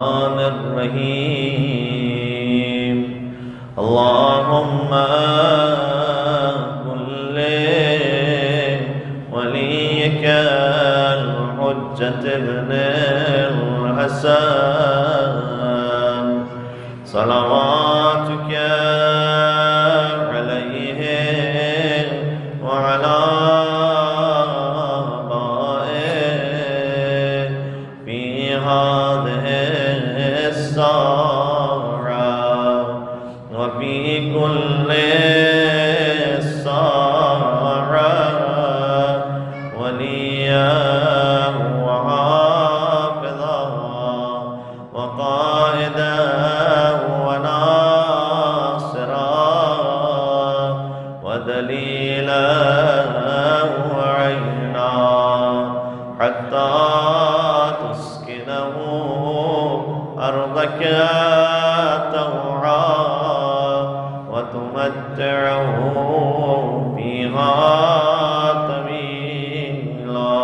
الرحمن الرحيم اللهم كن لوليك الحجة ابن الحسن صلواتك عليه وعلى آبائه في هذه وفي كل ساعة وليا وحافظا وقائدا وناصرا ودليلا وعينا حتى تسكنه أرضك وتمتعه فيها طويلا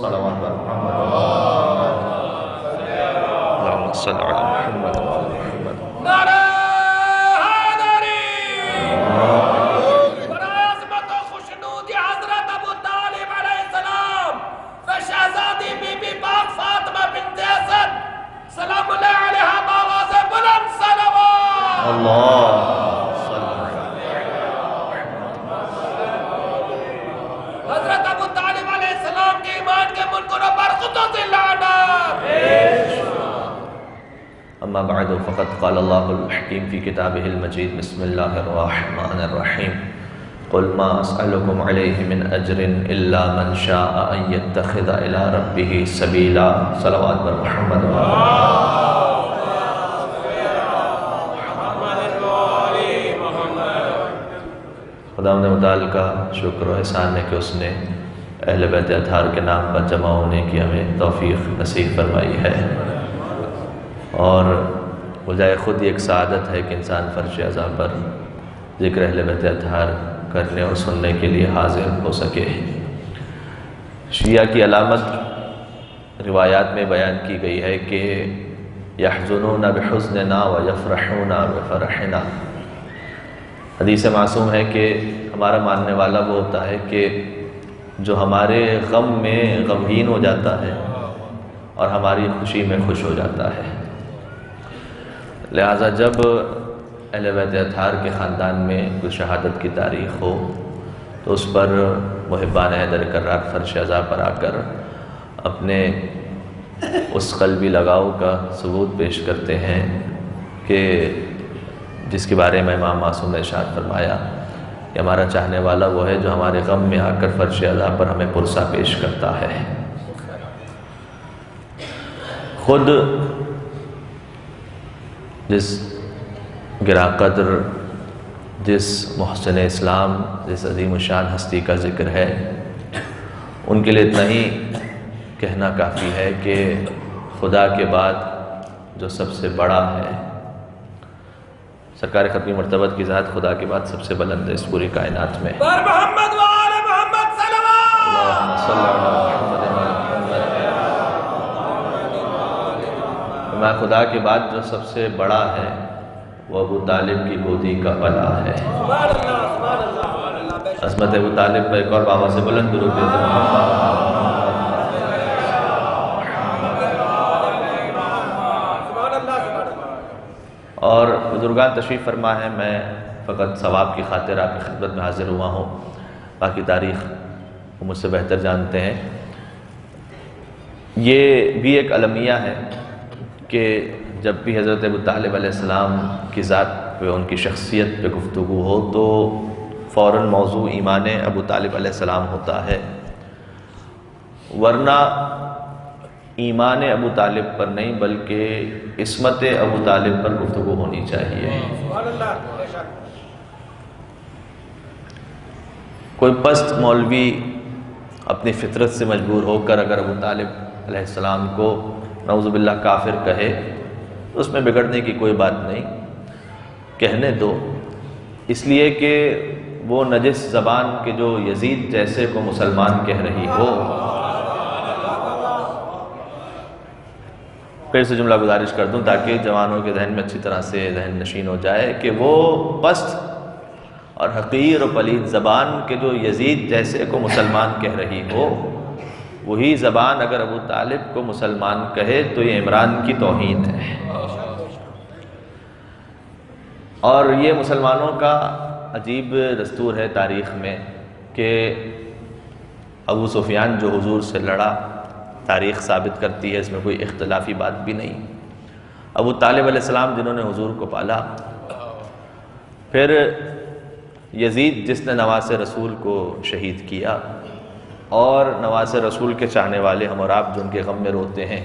صلوات محمد اللهم صل على محمد وعلى محمد نعرہ حیدری برعظمت و خوشنود حضرت ابو طالب علیہ السلام و شہزادی بی بی پاک فاطمہ بنت اسد سلام اللہ علیہا باواز بلند صلوات اللہ حضرت ابو طالب علیہ السلام کے ایمان کے منکروں پر خطوط لعنت اما بعد فقد قال اللہ الحکیم فی کتابہ المجید بسم اللہ الرحمن الرحیم قل ما اسألکم علیہ من اجر الا من شاء ان يتخذ الى ربہ سبیلا صلوات بر محمد خداوند متعال کا شکر و احسان ہے کہ اس نے اہل بیت اطہار کے نام پر جمع ہونے کی ہمیں توفیق نصیب فرمائی ہے، اور بجائے خود یہ ایک سعادت ہے کہ انسان فرش اعضاء پر ذکر اہل بیت اطہار کرنے اور سننے کے لیے حاضر ہو سکے۔ شیعہ کی علامت روایات میں بیان کی گئی ہے کہ یحزنون بحزننا ویفرحون بفرحنا، حدیث معصوم ہے کہ ہمارا ماننے والا وہ ہوتا ہے کہ جو ہمارے غم میں غمگین ہو جاتا ہے اور ہماری خوشی میں خوش ہو جاتا ہے۔ لہٰذا جب اہل بیت اطہار کے خاندان میں کوئی شہادت کی تاریخ ہو تو اس پر محبان حیدر کرار فرش اعضاء پر آ کر اپنے اس قلبی لگاؤ کا ثبوت پیش کرتے ہیں کہ جس کے بارے میں امام معصوم نے ارشاد فرمایا کہ ہمارا چاہنے والا وہ ہے جو ہمارے غم میں آ کر فرش اعضاء پر ہمیں پرسہ پیش کرتا ہے۔ خود جس گراں قدر، جس محسن اسلام، جس عظیم الشان ہستی کا ذکر ہے، ان کے لیے اتنا ہی کہنا کافی ہے کہ خدا کے بعد جو سب سے بڑا ہے، سرکار ختمی مرتبت کی ذات خدا کے بعد سب سے بلند ہے اس پوری کائنات میں۔ پر محمد و آل محمد صلوات اللہم صلی علی محمد و آل محمد۔ میں خدا کے بعد جو سب سے بڑا ہے وہ ابو طالب کی گودی کا بلا ہے۔ عظمت ابو طالب پر ایک اور بابا سے بلند درود دیتے ہیں۔ اور بزرگان تشریف فرما ہے، میں فقط ثواب کی خاطر آپ کی خدمت میں حاضر ہوا ہوں، باقی تاریخ وہ مجھ سے بہتر جانتے ہیں۔ یہ بھی ایک المیہ ہے کہ جب بھی حضرت ابو طالب علیہ السلام کی ذات پہ، ان کی شخصیت پہ گفتگو ہو تو فوراً موضوع ایمان ابو طالب علیہ السلام ہوتا ہے، ورنہ ایمان ابو طالب پر نہیں بلکہ عصمت ابو طالب پر گفتگو ہونی چاہیے۔ کوئی پست مولوی اپنی فطرت سے مجبور ہو کر اگر ابو طالب علیہ السلام کو نعوذ باللہ کافر کہے تو اس میں بگڑنے کی کوئی بات نہیں، کہنے دو، اس لیے کہ وہ نجس زبان کے جو یزید جیسے کو مسلمان کہہ رہی ہو، پھر سے جملہ گزارش کر دوں تاکہ جوانوں کے ذہن میں اچھی طرح سے ذہن نشین ہو جائے کہ وہ پست اور حقیر و پلید زبان کے جو یزید جیسے کو مسلمان کہہ رہی ہو، وہی زبان اگر ابو طالب کو مسلمان کہے تو یہ عمران کی توہین ہے۔ اور یہ مسلمانوں کا عجیب دستور ہے تاریخ میں کہ ابو سفیان جو حضور سے لڑا، تاریخ ثابت کرتی ہے، اس میں کوئی اختلافی بات بھی نہیں۔ ابو طالب علیہ السلام جنہوں نے حضور کو پالا، پھر یزید جس نے نواز رسول کو شہید کیا، اور نواز رسول کے چاہنے والے ہم اور آپ جو ان کے غم میں روتے ہیں۔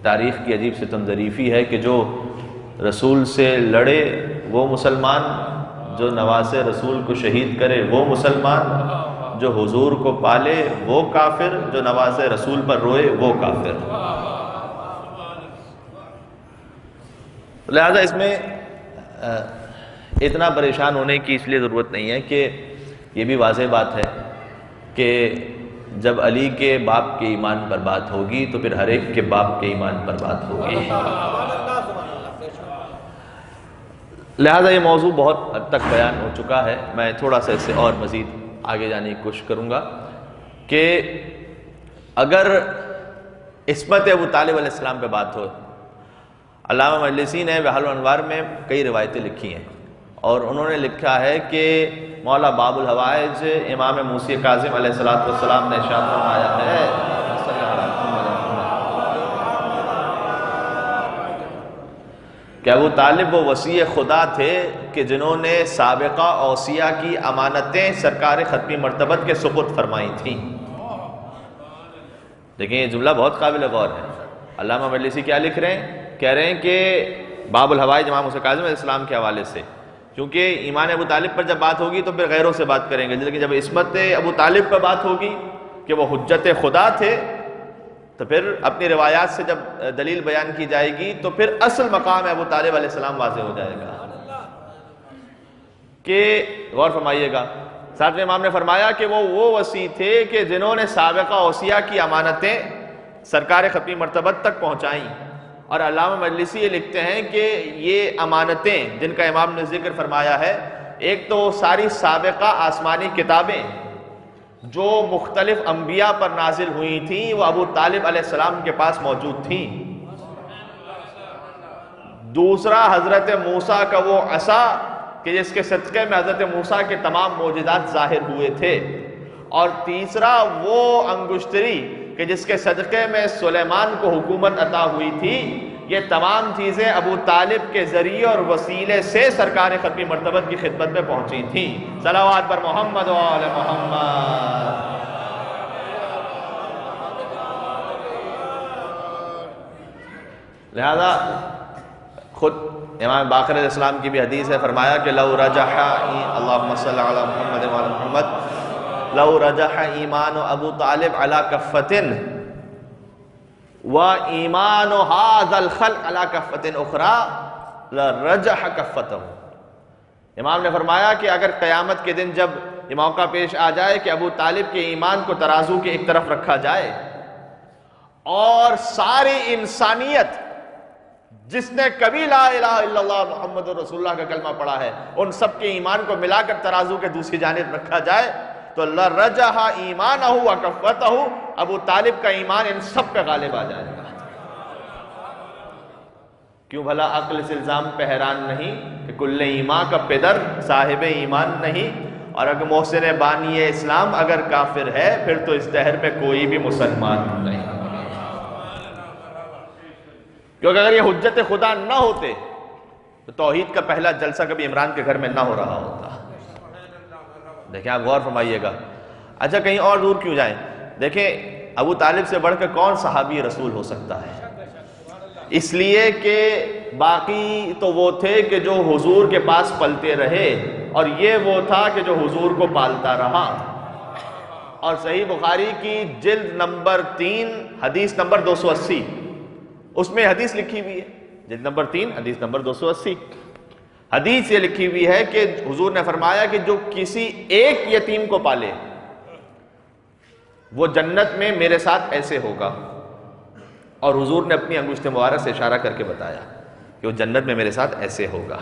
تاریخ کی عجیب ستم ظریفی ہے کہ جو رسول سے لڑے وہ مسلمان، جو نواز رسول کو شہید کرے وہ مسلمان، جو حضور کو پالے وہ کافر، جو نواز رسول پر روئے وہ کافر۔ لہذا اس میں اتنا پریشان ہونے کی اس لیے ضرورت نہیں ہے کہ یہ بھی واضح بات ہے کہ جب علی کے باپ کے ایمان پر بات ہوگی تو پھر ہر ایک کے باپ کے ایمان پر بات ہوگی۔ لہذا یہ موضوع بہت حد تک بیان ہو چکا ہے، میں تھوڑا سا اس سے اور مزید آگے جانے کی کوشش کروں گا کہ اگر عصمت ابو طالب علیہ السلام پہ بات ہو، علامہ مجلسی نے بحار الانوار میں کئی روایتیں لکھی ہیں، اور انہوں نے لکھا ہے کہ مولا باب الحوائج امام موسی کاظم علیہ السلام نے ارشاد فرمایا ہے کہ ابو طالب وہ وصی خدا تھے کہ جنہوں نے سابقہ اوصیاء کی امانتیں سرکار ختمی مرتبت کے سپرد فرمائی تھیں۔ لیکن یہ جملہ بہت قابل غور ہے۔ علامہ مجلسی کیا لکھ رہے ہیں؟ کہہ رہے ہیں کہ باب الحوائج امام موسی کاظم علیہ السلام کے حوالے سے، کیونکہ ایمان ابو طالب پر جب بات ہوگی تو پھر غیروں سے بات کریں گے، لیکن جب عصمت ابو طالب پر بات ہوگی کہ وہ حجت خدا تھے تو پھر اپنی روایات سے جب دلیل بیان کی جائے گی تو پھر اصل مقام ابو طالب علیہ السلام واضح ہو جائے گا۔ کہ غور فرمائیے گا، ساتھ میں امام نے فرمایا کہ وہ وصی تھے کہ جنہوں نے سابقہ اوصیاء کی امانتیں سرکار ختمی مرتبت تک پہنچائیں، اور علامہ مجلسی یہ لکھتے ہیں کہ یہ امانتیں جن کا امام نے ذکر فرمایا ہے، ایک تو ساری سابقہ آسمانی کتابیں جو مختلف انبیاء پر نازل ہوئی تھیں وہ ابو طالب علیہ السلام کے پاس موجود تھیں۔ دوسرا حضرت موسیٰ کا وہ عصا کہ جس کے صدقے میں حضرت موسیٰ کے تمام معجزات ظاہر ہوئے تھے، اور تیسرا وہ انگشتری کہ جس کے صدقے میں سلیمان کو حکومت عطا ہوئی تھی۔ یہ تمام چیزیں ابو طالب کے ذریعے اور وسیلے سے سرکار ختمی مرتبت کی خدمت میں پہنچی تھیں۔ صلوات پر محمد و آل محمد۔ لہذا خود امام باقر علیہ السلام کی بھی حدیث ہے، فرمایا کہ لو رجح اللہم صلی علی محمد و آل محمد لو رجح ایمان ابو طالب علی کفتن وَإِيمَانُ هَذَا الْخَلْقِ عَلَى كَفَّةٍ أُخْرَى لَرَجَحَ كَفَّتَهُ۔ امام نے فرمایا کہ اگر قیامت کے دن جب یہ موقع پیش آ جائے کہ ابو طالب کے ایمان کو ترازو کے ایک طرف رکھا جائے اور ساری انسانیت جس نے کبھی لا الہ الا اللہ محمد رسول اللہ کا کلمہ پڑھا ہے ان سب کے ایمان کو ملا کر ترازو کے دوسری جانب رکھا جائے تو لَرَجَحَ إِيمَانَهُ وَكَفَّتَهُ، ابو طالب کا ایمان ان سب پہ غالب آ جائے گا۔ کیوں بھلا عقل سے الزام پہ حیران نہیں کہ کل ایمان کا پدر صاحب ایمان نہیں، اور اگر محسن بانی اسلام اگر کافر ہے پھر تو اس دہر میں کوئی بھی مسلمان نہیں، کیونکہ اگر یہ حجت خدا نہ ہوتے تو توحید کا پہلا جلسہ کبھی عمران کے گھر میں نہ ہو رہا ہوتا۔ دیکھیں آپ غور فرمائیے گا۔ اچھا کہیں اور دور کیوں جائیں، دیکھیں ابو طالب سے بڑھ کر کون صحابی رسول ہو سکتا ہے؟ اس لیے کہ باقی تو وہ تھے کہ جو حضور کے پاس پلتے رہے، اور یہ وہ تھا کہ جو حضور کو پالتا رہا۔ اور صحیح بخاری کی جلد نمبر 3 حدیث نمبر 280 اس میں حدیث لکھی ہوئی ہے، جلد نمبر 3 حدیث نمبر 280 حدیث یہ لکھی ہوئی ہے کہ حضور نے فرمایا کہ جو کسی ایک یتیم کو پالے وہ جنت میں میرے ساتھ ایسے ہوگا، اور حضور نے اپنی انگشت مبارک سے اشارہ کر کے بتایا کہ وہ جنت میں میرے ساتھ ایسے ہوگا۔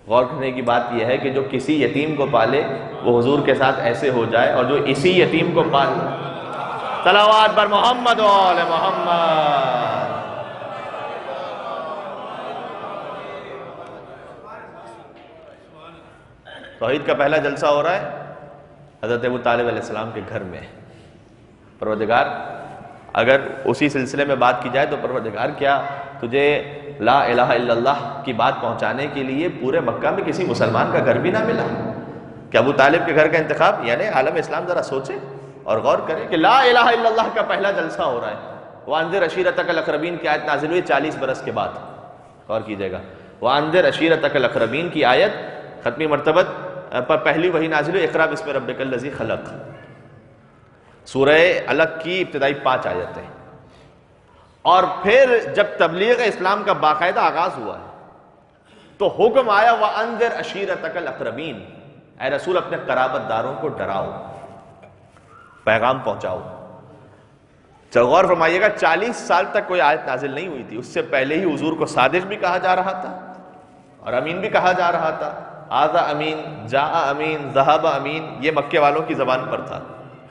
غور کرنے کی بات یہ ہے کہ جو کسی یتیم کو پالے وہ حضور کے ساتھ ایسے ہو جائے، اور جو اسی یتیم کو پالے، صلوات بر محمد و آل محمد۔ توحید کا پہلا جلسہ ہو رہا ہے حضرت ابو طالب علیہ السلام کے گھر میں۔ پروردگار، اگر اسی سلسلے میں بات کی جائے تو پروردگار کیا تجھے لا الہ الا اللہ کی بات پہنچانے کے لیے پورے مکہ میں کسی مسلمان کا گھر بھی نہ ملا؟ کہ ابو طالب کے گھر کا انتخاب، یعنی عالم اسلام ذرا سوچے اور غور کرے کہ لا الہ الا اللہ کا پہلا جلسہ ہو رہا ہے۔ وَأَنذِرْ عَشِيرَتَكَ الْأَقْرَبِينَ کی آیت نازل ہوئی 40 برس کے بعد، غور کیجئے گا۔ وَأَنذِرْ عَشِيرَتَكَ الْأَقْرَبِينَ کی آیت ختمی مرتبت پر پہلی وہی نازل ہوئی اقرا بسم ربک الذی خلق۔ سورہ علق کی ابتدائی 5 آیتیں، اور پھر جب تبلیغ اسلام کا باقاعدہ آغاز ہوا ہے تو حکم آیا وَأَنذِرْ عَشِيرَتَكَ الْأَقْرَبِينَ، اے رسول اپنے قرابت داروں کو ڈراؤ، پیغام پہنچاؤ۔ غور فرمائیے گا 40 سال تک کوئی آیت نازل نہیں ہوئی تھی، اس سے پہلے ہی حضور کو صادق بھی کہا جا رہا تھا اور امین بھی کہا جا رہا تھا۔ آذا امین، جاء امین، ذہب امین، یہ مکے والوں کی زبان پر تھا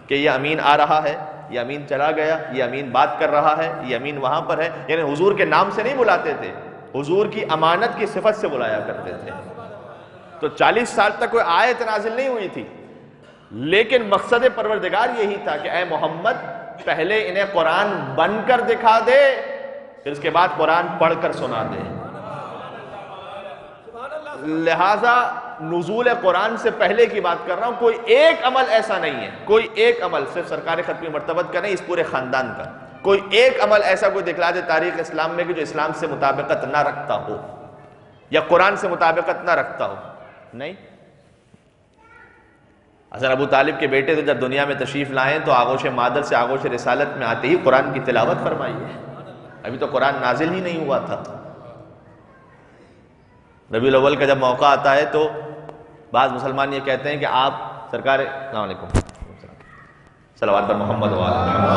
کہ یہ امین آ رہا ہے، یہ امین چلا گیا، یہ امین بات کر رہا ہے، یہ امین وہاں پر ہے، یعنی حضور کے نام سے نہیں بلاتے تھے، حضور کی امانت کی صفت سے بلایا کرتے تھے۔ تو 40 سال تک کوئی آیت نازل نہیں ہوئی تھی، لیکن مقصد پروردگار یہی تھا کہ اے محمد پہلے انہیں قرآن بن کر دکھا دے، پھر اس کے بعد قرآن پڑھ کر سنا دے۔ لہٰذا نزول قرآن سے پہلے کی بات کر رہا ہوں، کوئی ایک عمل ایسا نہیں ہے، کوئی ایک عمل، صرف سرکار ختمی مرتبت کا نہیں، اس پورے خاندان کا کوئی ایک عمل ایسا کوئی دکھلا دے تاریخ اسلام میں کہ جو اسلام سے مطابقت نہ رکھتا ہو یا قرآن سے مطابقت نہ رکھتا ہو، نہیں۔ حضرت ابو طالب کے بیٹے تو جب دنیا میں تشریف لائیں تو آغوش مادر سے آغوش رسالت میں آتے ہی قرآن کی تلاوت فرمائی ہے، ابھی تو قرآن نازل ہی نہیں ہوا تھا۔ ربیع الاول کا جب موقع آتا ہے تو بعض مسلمان یہ کہتے ہیں کہ آپ سرکار، السلام علیکم، صلوات پر محمد و آل محمد۔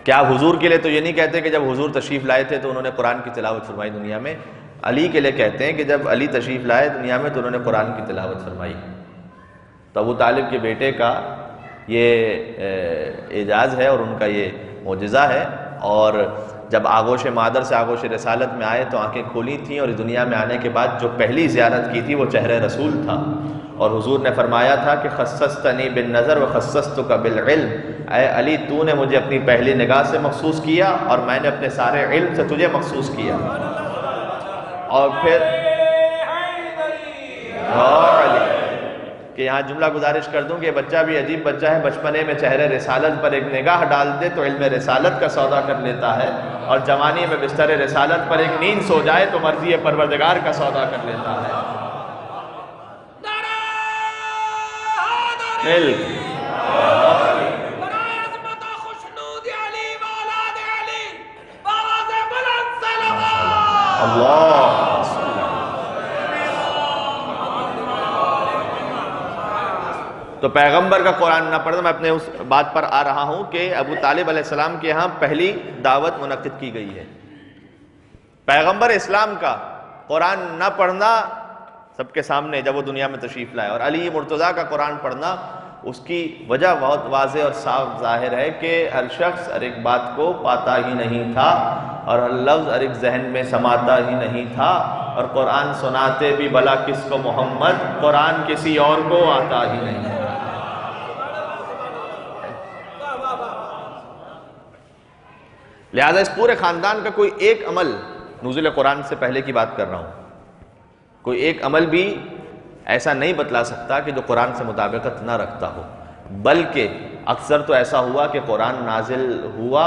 کیا آپ حضور کے لیے تو یہ نہیں کہتے کہ جب حضور تشریف لائے تھے تو انہوں نے قرآن کی تلاوت فرمائی دنیا میں؟ علی کے لیے کہتے ہیں کہ جب علی تشریف لائے دنیا میں تو انہوں نے قرآن کی تلاوت فرمائی۔ تو ابو طالب کے بیٹے کا یہ اعجاز ہے اور ان کا یہ معجزہ ہے، اور جب آغوش مادر سے آغوش رسالت میں آئے تو آنکھیں کھولی تھیں، اور دنیا میں آنے کے بعد جو پہلی زیارت کی تھی وہ چہرہ رسول تھا، اور حضور نے فرمایا تھا کہ خصصتنی بالنظر وخصصتک بالعلم، اے علی تو نے مجھے اپنی پہلی نگاہ سے مخصوص کیا اور میں نے اپنے سارے علم سے تجھے مخصوص کیا۔ اور پھر کہ یہاں جملہ گزارش کر دوں کہ یہ بچہ بھی عجیب بچہ ہے، بچپنے میں چہرے رسالت پر ایک نگاہ ڈال دے تو علم رسالت کا سودا کر لیتا ہے، اور جوانی میں بستر رسالت پر ایک نیند سو جائے تو مرضی پروردگار کا سودا کر لیتا ہے۔ اللہ تو پیغمبر کا قرآن نہ پڑھنا، میں اپنے اس بات پر آ رہا ہوں کہ ابو طالب علیہ السلام کے ہاں پہلی دعوت منعقد کی گئی ہے۔ پیغمبر اسلام کا قرآن نہ پڑھنا سب کے سامنے جب وہ دنیا میں تشریف لائے، اور علی مرتضیٰ کا قرآن پڑھنا، اس کی وجہ بہت واضح اور صاف ظاہر ہے کہ ہر شخص ہر ایک بات کو پاتا ہی نہیں تھا اور ہر لفظ ہر ایک ذہن میں سماتا ہی نہیں تھا، اور قرآن سناتے بھی بھلا کس کو محمد، قرآن کسی اور کو آتا ہی نہیں۔ لہذا اس پورے خاندان کا کوئی ایک عمل، نزول قرآن سے پہلے کی بات کر رہا ہوں، کوئی ایک عمل بھی ایسا نہیں بتلا سکتا کہ جو قرآن سے مطابقت نہ رکھتا ہو، بلکہ اکثر تو ایسا ہوا کہ قرآن نازل ہوا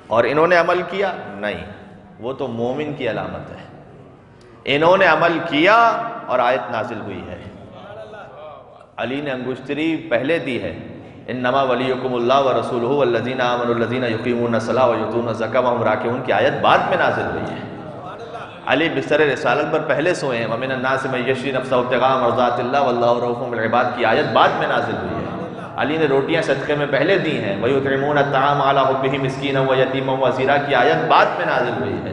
اور انہوں نے عمل کیا نہیں، وہ تو مومن کی علامت ہے۔ انہوں نے عمل کیا اور آیت نازل ہوئی ہے۔ علی نے انگشتری پہلے دی ہے، انما ولیکم اللہ ورسولہ والذین آمنوا الذین یقیمون الصلاۃ ویؤتون الزکاۃ وہم راکعون کی آیت بعد میں نازل ہوئی ہے۔ علی بستر رسالت پر پہلے سوئے ہیں. وَمِنَ النَّاسِ مَن يَشْرِي نَفْسَهُ ابْتِغَاءَ مَرْضَاتِ اللَّهِ وَاللَّهُ رَءُوفٌ بِالْعِبَادِ کی آیت بعد میں نازل ہوئی ہے. علی نے روٹیاں صدقے میں پہلے دی ہیں. وَيُطْعِمُونَ الطَّعَامَ عَلَىٰ حُبِّهِ مِسْكِينًا وَيَتِيمًا وَأَسِيرًا کی آیت بعد میں نازل ہوئی ہے.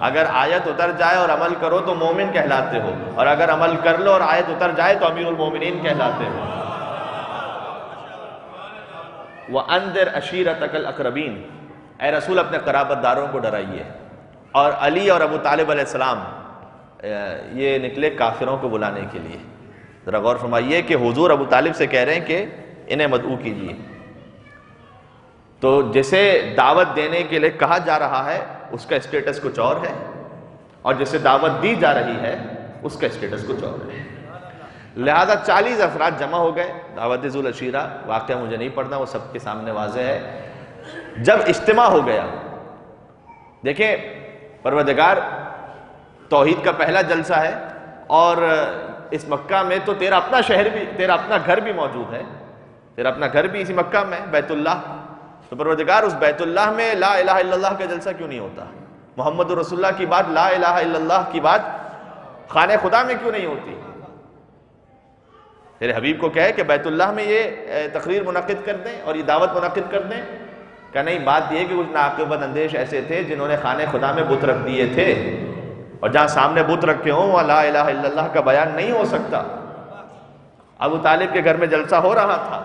اگر آیت اتر جائے اور عمل کرو تو مومن کہلاتے ہو، اور اگر عمل کر لو اور آیت اتر جائے تو امیر المومنین کہلاتے ہو. وَأَنذِرْ عَشِيرَتَكَ الْأَقْرَبِينَ، اے رسول اپنے قرابت داروں کو ڈرائیے. اور علی اور ابو طالب علیہ السلام یہ نکلے کافروں کو بلانے کے لیے. ذرا غور فرمائیے کہ حضور ابو طالب سے کہہ رہے ہیں کہ انہیں مدعو کیجیے. تو جسے دعوت دینے کے لیے کہا جا رہا ہے اس کا اسٹیٹس کچھ اور ہے، اور جسے دعوت دی جا رہی ہے اس کا اسٹیٹس کچھ اور ہے. لہذا 40 افراد جمع ہو گئے. دعوت ذو العشیرہ واقعہ مجھے نہیں پڑھنا، وہ سب کے سامنے واضح ہے. جب اجتماع ہو گیا، دیکھیں پروردگار توحید کا پہلا جلسہ ہے، اور اس مکہ میں تو تیرا اپنا شہر بھی، تیرا اپنا گھر بھی موجود ہے، تیرا اپنا گھر بھی اسی مکہ میں بیت اللہ. تو پروردگار اس بیت اللہ میں لا الہ الا اللہ کا جلسہ کیوں نہیں ہوتا؟ محمد رسول اللہ کی بات، لا الہ الا اللہ کی بات خانہ خدا میں کیوں نہیں ہوتی؟ تیرے حبیب کو کہے کہ بیت اللہ میں یہ تقریر منعقد کر دیں اور یہ دعوت منعقد کر دیں. کہ نہیں، بات یہ کہ کچھ ناعاقبت اندیش ایسے تھے جنہوں نے خانہ خدا میں بت رکھ دیے تھے، اور جہاں سامنے بت رکھے ہوں وہاں لا الہ الا اللہ کا بیان نہیں ہو سکتا. ابو طالب کے گھر میں جلسہ ہو رہا تھا،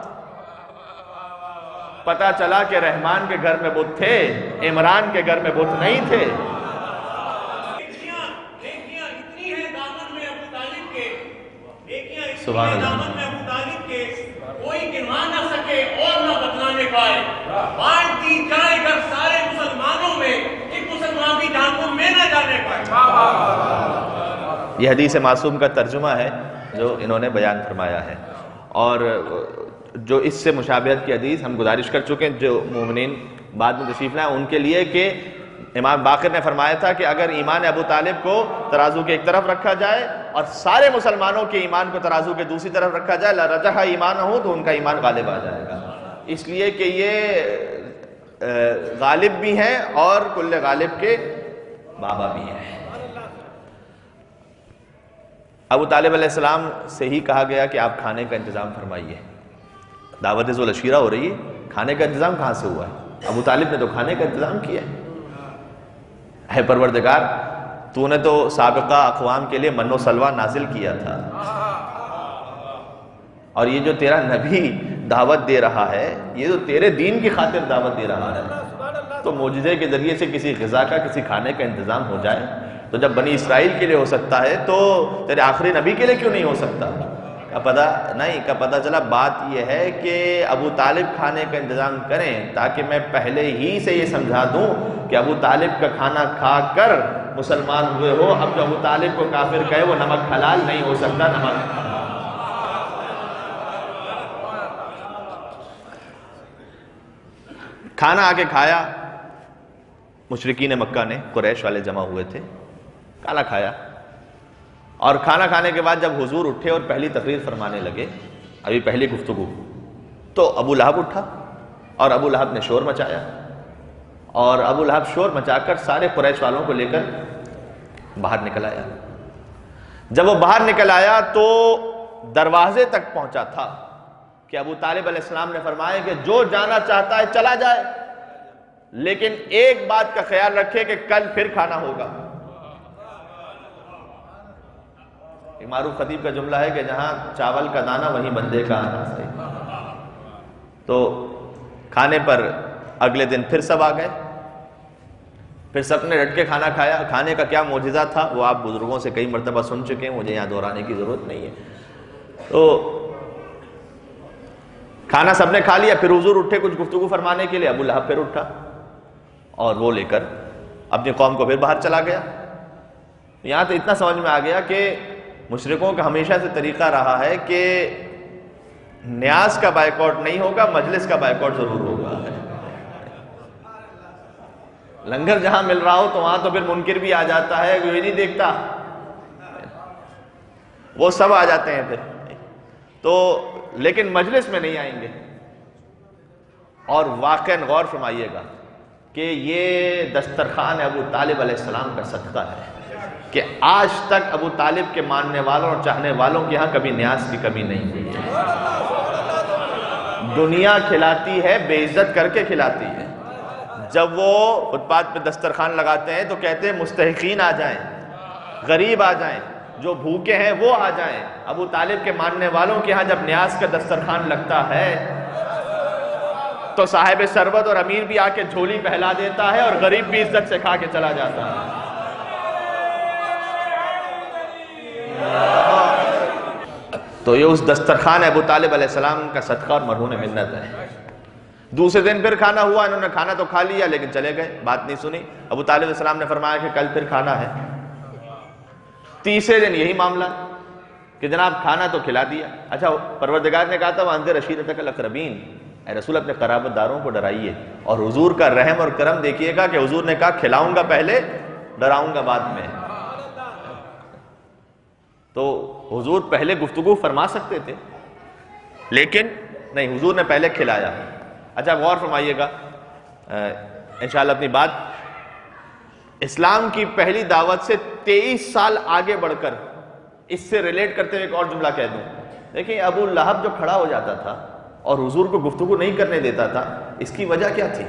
پتہ چلا کہ رحمان کے گھر میں بت تھے، عمران کے گھر میں بت نہیں تھے. سبحان اللہ. کوئی گنوا نہ سکے اور نہ بتلانے پائے. بانٹ دی جائے گھر سارے مسلمانوں میں، ایک مسلمان بھی جہنم میں نہ جانے پائے. یہ حدیث معصوم کا ترجمہ ہے جو انہوں نے بیان فرمایا ہے. اور جو اس سے مشابہت کی حدیث ہم گزارش کر چکے ہیں جو مومنین بعد میں تشریف لائیں ان کے لیے، کہ امام باقر نے فرمایا تھا کہ اگر ایمان ابو طالب کو ترازو کے ایک طرف رکھا جائے اور سارے مسلمانوں کے ایمان کو ترازو کے دوسری طرف رکھا جائے، لرجح ایمان ہو، تو ان کا ایمان غالب آ جائے گا. اس لیے کہ یہ غالب بھی ہیں اور کل غالب کے بابا بھی ہیں. ابو طالب علیہ السلام سے ہی کہا گیا کہ آپ کھانے کا انتظام فرمائیے. دعوت ذو العشیرہ ہو رہی ہے، کھانے کا انتظام کہاں سے ہوا ہے؟ ابو طالب نے تو کھانے کا انتظام کیا ہے. اے پروردگار، تو نے تو سابقہ اقوام کے لیے من و سلوہ نازل کیا تھا، اور یہ جو تیرا نبی دعوت دے رہا ہے یہ تو تیرے دین کی خاطر دعوت دے رہا ہے. تو معجزے کے ذریعے سے کسی غذا کا، کسی کھانے کا انتظام ہو جائے. تو جب بنی اسرائیل کے لیے ہو سکتا ہے تو تیرے آخری نبی کے لیے کیوں نہیں ہو سکتا؟ کا پتہ چلا بات یہ ہے کہ ابو طالب کھانے کا انتظام کریں تاکہ میں پہلے ہی سے یہ سمجھا دوں کہ ابو طالب کا کھانا کھا کر مسلمان ہوئے ہو. اب جو ابو طالب کو کافر کہے وہ نمک حلال نہیں ہو سکتا، نمک کھانا آ کے کھایا. مشرکین مکہ نے، قریش والے جمع ہوئے تھے، کھانا کھایا. اور کھانا کھانے کے بعد جب حضور اٹھے اور پہلی تقریر فرمانے لگے، ابھی پہلی گفتگو، تو ابو لہب اٹھا اور ابو لہب نے شور مچایا. اور ابو لہب شور مچا کر سارے قریش والوں کو لے کر باہر نکل آیا. جب وہ باہر نکل آیا تو دروازے تک پہنچا تھا کہ ابو طالب علیہ السلام نے فرمایا کہ جو جانا چاہتا ہے چلا جائے، لیکن ایک بات کا خیال رکھے کہ کل پھر کھانا ہوگا. معروف خطیب کا جملہ ہے کہ جہاں چاول کا دانہ وہیں بندے کا آنا. تو کھانے پر اگلے دن پھر سب آ گئے، پھر سب نے ڈٹ کے کھانا کھایا. کھانے کا کیا معجزہ تھا وہ آپ بزرگوں سے کئی مرتبہ سن چکے ہیں، مجھے یہاں دہرانے کی ضرورت نہیں ہے. تو کھانا سب نے کھا لیا. پھر حضور اٹھے کچھ گفتگو فرمانے کے لیے. ابو لہب پھر اٹھا اور وہ لے کر اپنی قوم کو پھر باہر چلا گیا. یہاں تو اتنا سمجھ میں آ گیا کہ مشرکوں کا ہمیشہ سے طریقہ رہا ہے کہ نیاز کا بائیکاٹ نہیں ہوگا، مجلس کا بائیکاٹ ضرور ہوگا. لنگر جہاں مل رہا ہو تو وہاں تو پھر منکر بھی آ جاتا ہے، وہ نہیں دیکھتا، وہ سب آ جاتے ہیں پھر. تو لیکن مجلس میں نہیں آئیں گے. اور واقعاً غور فرمائیے گا کہ یہ دسترخوان ابو طالب علیہ السلام کا صدقہ ہے. کہ آج تک ابو طالب کے ماننے والوں اور چاہنے والوں کے ہاں کبھی نیاز کی کمی نہیں ہوئی ہے۔ دنیا کھلاتی ہے، بے عزت کر کے کھلاتی ہے۔ جب وہ فٹ پاتھ پہ دسترخوان لگاتے ہیں تو کہتے ہیں مستحقین آ جائیں، غریب آ جائیں، جو بھوکے ہیں وہ آ جائیں۔ ابو طالب کے ماننے والوں کے ہاں جب نیاز کا دسترخوان لگتا ہے تو صاحب ثروت اور امیر بھی آ کے جھولی پہلا دیتا ہے اور غریب بھی عزت سے کھا کے چلا جاتا ہے۔ تو یہ اس دسترخوان ابو طالب علیہ السلام کا صدقہ اور مرہون منت ہے۔ دوسرے دن پھر کھانا ہوا، انہوں نے کھانا تو کھا لیا لیکن چلے گئے، بات نہیں سنی۔ ابو طالب علیہ السلام نے فرمایا کہ کل پھر کھانا ہے۔ تیسرے دن یہی معاملہ کہ جناب کھانا تو کھلا دیا۔ اچھا پروردگار نے کہا تھا وَأَنذِرْ عَشِيرَتَكَ الْأَقْرَبِينَ، اے رسول اپنے قرابت داروں کو ڈرائیے۔ اور حضور کا رحم اور کرم دیکھیے گا کہ حضور نے کہا کھلاؤں گا پہلے، ڈراؤں گا بعد میں۔ تو حضور پہلے گفتگو فرما سکتے تھے لیکن نہیں، حضور نے پہلے کھلایا۔ اچھا غور فرمائیے گا انشاءاللہ اپنی بات اسلام کی پہلی دعوت سے 23 سال آگے بڑھ کر اس سے ریلیٹ کرتے ہوئے ایک اور جملہ کہہ دوں۔ دیکھیں ابو لہب جو کھڑا ہو جاتا تھا اور حضور کو گفتگو نہیں کرنے دیتا تھا، اس کی وجہ کیا تھی؟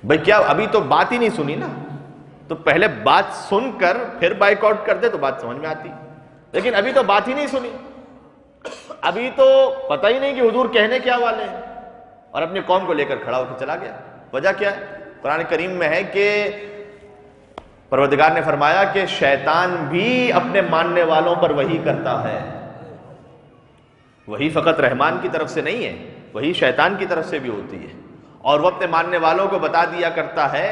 بھئی کیا ابھی تو بات ہی نہیں سنی نا، تو پہلے بات سن کر پھر بائک آؤٹ کر دے تو بات سمجھ میں آتی، لیکن ابھی تو بات ہی نہیں سنی، ابھی تو پتہ ہی نہیں کہ حضور کہنے کیا والے ہیں، اور اپنی قوم کو لے کر کھڑا ہو کے چلا گیا۔ وجہ کیا ہے؟ قرآن کریم میں ہے کہ پروردگار نے فرمایا کہ شیطان بھی اپنے ماننے والوں پر وحی کرتا ہے۔ وحی فقط رحمان کی طرف سے نہیں ہے، وحی شیطان کی طرف سے بھی ہوتی ہے، اور وہ اپنے ماننے والوں کو بتا دیا کرتا ہے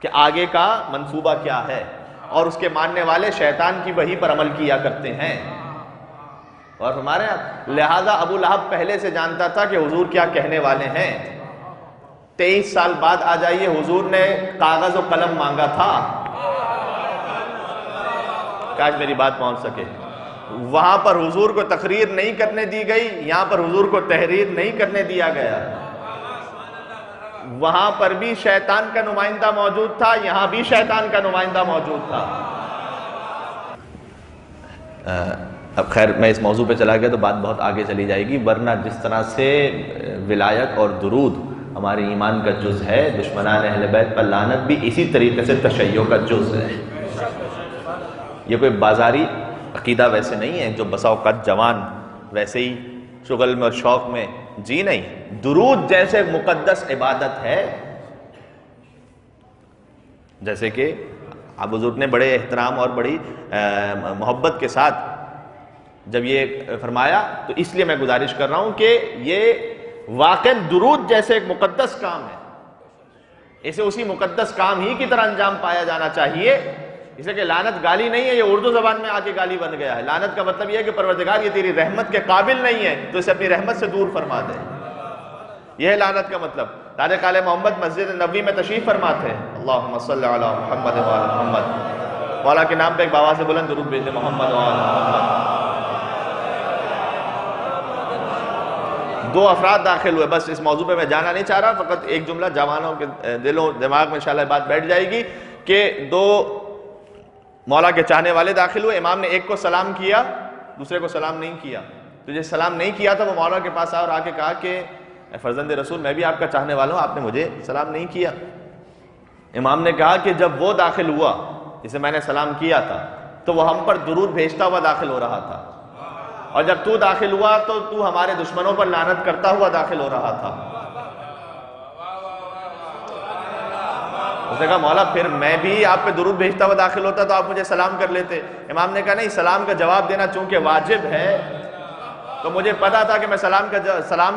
کہ آگے کا منصوبہ کیا ہے، اور اس کے ماننے والے شیطان کی وحی پر عمل کیا کرتے ہیں۔ اور ہمارے لہذا ابو لہب پہلے سے جانتا تھا کہ حضور کیا کہنے والے ہیں۔ 23 سال بعد آ جائیے، حضور نے کاغذ و قلم مانگا تھا، کاش میری بات پہنچ سکے۔ وہاں پر حضور کو تقریر نہیں کرنے دی گئی، یہاں پر حضور کو تحریر نہیں کرنے دیا گیا۔ وہاں پر بھی شیطان کا نمائندہ موجود تھا، یہاں بھی شیطان کا نمائندہ موجود تھا۔ اب خیر میں اس موضوع پہ چلا گیا تو بات بہت آگے چلی جائے گی، ورنہ جس طرح سے ولایت اور درود ہمارے ایمان کا جز ہے، دشمنان اہل بیت پر لعنت بھی اسی طریقے سے تشیع کا جز ہے۔ یہ کوئی بازاری عقیدہ ویسے نہیں ہے جو بسا اوقات جوان ویسے ہی شغل میں اور شوق میں، جی نہیں، درود جیسے مقدس عبادت ہے، جیسے کہ اب حضور نے بڑے احترام اور بڑی محبت کے ساتھ جب یہ فرمایا تو اس لیے میں گزارش کر رہا ہوں کہ یہ واقع درود جیسے ایک مقدس کام ہے، اسے اسی مقدس کام ہی کی طرح انجام پایا جانا چاہیے۔ اسے کہ لعنت گالی نہیں ہے، یہ اردو زبان میں آ کے گالی بن گیا ہے۔ لعنت کا مطلب یہ ہے کہ پروردگار یہ تیری رحمت کے قابل نہیں ہے تو اسے اپنی رحمت سے دور فرما دے، یہ ہے لعنت کا مطلب۔ تاجر آل محمد مسجد نبوی میں تشریف فرماتے ہیں، اللہم صلی علی محمد و آل محمد، مولا کے نام پہ ایک بابا سے بلند درود بھیج دے، محمد و آل محمد۔ 2 افراد داخل ہوئے، بس اس موضوع پہ میں جانا نہیں چاہ رہا، فقط ایک جملہ جوانوں کے دلوں دماغ میں انشاءاللہ بات بیٹھ جائے گی کہ 2 مولا کے چاہنے والے داخل ہوئے، امام نے ایک کو سلام کیا، دوسرے کو سلام نہیں کیا۔ تو جس سلام نہیں کیا تھا وہ مولا کے پاس آیا اور آ کے کہا کہ اے فرزند رسول میں بھی آپ کا چاہنے والا ہوں، آپ نے مجھے سلام نہیں کیا۔ امام نے کہا کہ جب وہ داخل ہوا جسے میں نے سلام کیا تھا تو وہ ہم پر درود بھیجتا ہوا داخل ہو رہا تھا، اور جب تو داخل ہوا تو تو ہمارے دشمنوں پر لعنت کرتا ہوا داخل ہو رہا تھا۔ اس نے کہا مولا پھر میں بھی آپ پہ درود بھیجتا ہوا داخل ہوتا تو آپ مجھے سلام کر لیتے۔ امام نے کہا نہیں، سلام کا جواب دینا چونکہ واجب ہے تو مجھے پتا تھا کہ میں سلام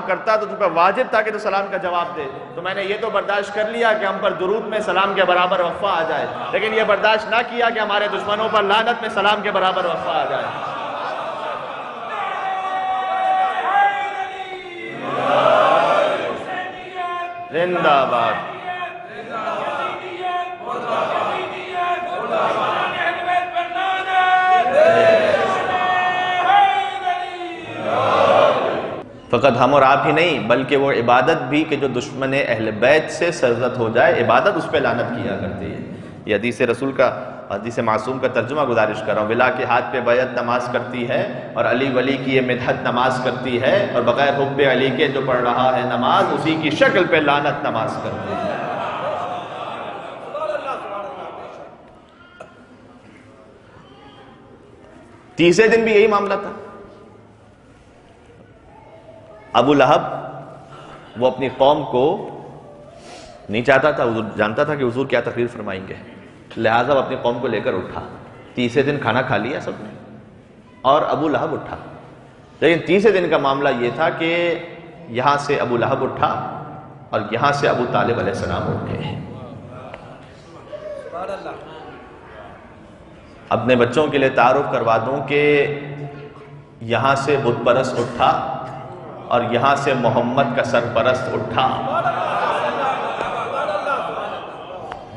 کرتا تو تم پر واجب تھا کہ تو سلام کا جواب دے، تو میں نے یہ تو برداشت کر لیا کہ ہم پر درود میں سلام کے برابر وقفہ آ جائے، لیکن یہ برداشت نہ کیا کہ ہمارے دشمنوں پر لعنت میں سلام کے برابر وقفہ آ جائے۔ زندہ آباد۔ فقط ہم اور آپ ہی نہیں بلکہ وہ عبادت بھی کہ جو دشمن اہل بیت سے سرزد ہو جائے، عبادت اس پہ لعنت کیا کرتی ہے۔ یہ حدیث رسول کا، حدیث معصوم کا ترجمہ گزارش کر رہا ہوں. ولا کے ہاتھ پہ بیعت نماز کرتی ہے اور علی ولی کی یہ مدحت نماز کرتی ہے، اور بغیر حب علی کے جو پڑھ رہا ہے نماز اسی کی شکل پہ لعنت نماز کرتی ہے. تیسرے دن بھی یہی معاملہ تھا. ابو لہب وہ اپنی قوم کو نہیں چاہتا تھا، حضور جانتا تھا کہ حضور کیا تقریر فرمائیں گے، لہٰذا وہ اپنی قوم کو لے کر اٹھا. تیسرے دن کھانا کھا لیا سب نے اور ابو لہب اٹھا. لیکن تیسرے دن کا معاملہ یہ تھا کہ یہاں سے ابو لہب اٹھا اور یہاں سے ابو طالب علیہ السلام اٹھے. اپنے بچوں کے لیے تعارف کروا دوں کہ یہاں سے بت پرست اٹھا اور یہاں سے محمد کا سرپرست اٹھا.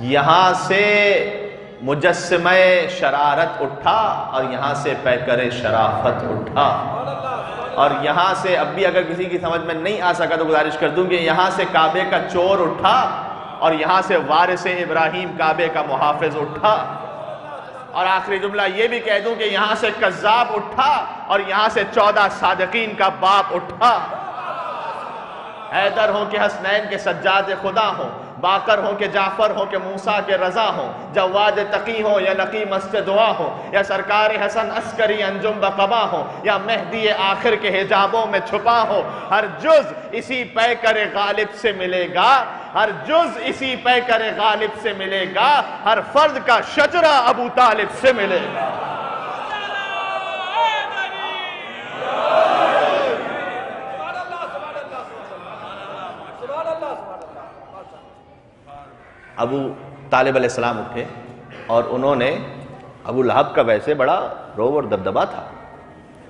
یہاں سے مجسمہ شرارت اٹھا اور یہاں سے پیکر شرافت اٹھا. اور یہاں سے اب بھی اگر کسی کی سمجھ میں نہیں آ سکا تو گزارش کر دوں کہ یہاں سے کعبے کا چور اٹھا اور یہاں سے وارث ابراہیم کعبے کا محافظ اٹھا. اور آخری جملہ یہ بھی کہہ دوں کہ یہاں سے کذاب اٹھا اور یہاں سے 14 صادقین کا باپ اٹھا. حیدر ہوں کہ حسنین کے سجاد خدا ہوں، باقر ہوں کہ جعفر ہوں کہ موسیٰ کے رضا ہوں، جواد تقی ہوں یا نقی مست دعا ہوں، یا سرکار حسن عسکری انجم بقبا ہوں، یا مہدی آخر کے حجابوں میں چھپا ہو، ہر جز اسی پیکر غالب سے ملے گا، ہر جز اسی پیکر غالب سے ملے گا، ہر فرد کا شجرہ ابو طالب سے ملے گا. ابو طالب علیہ السلام اٹھے اور انہوں نے، ابو لہب کا ویسے بڑا روب اور دبدبا تھا،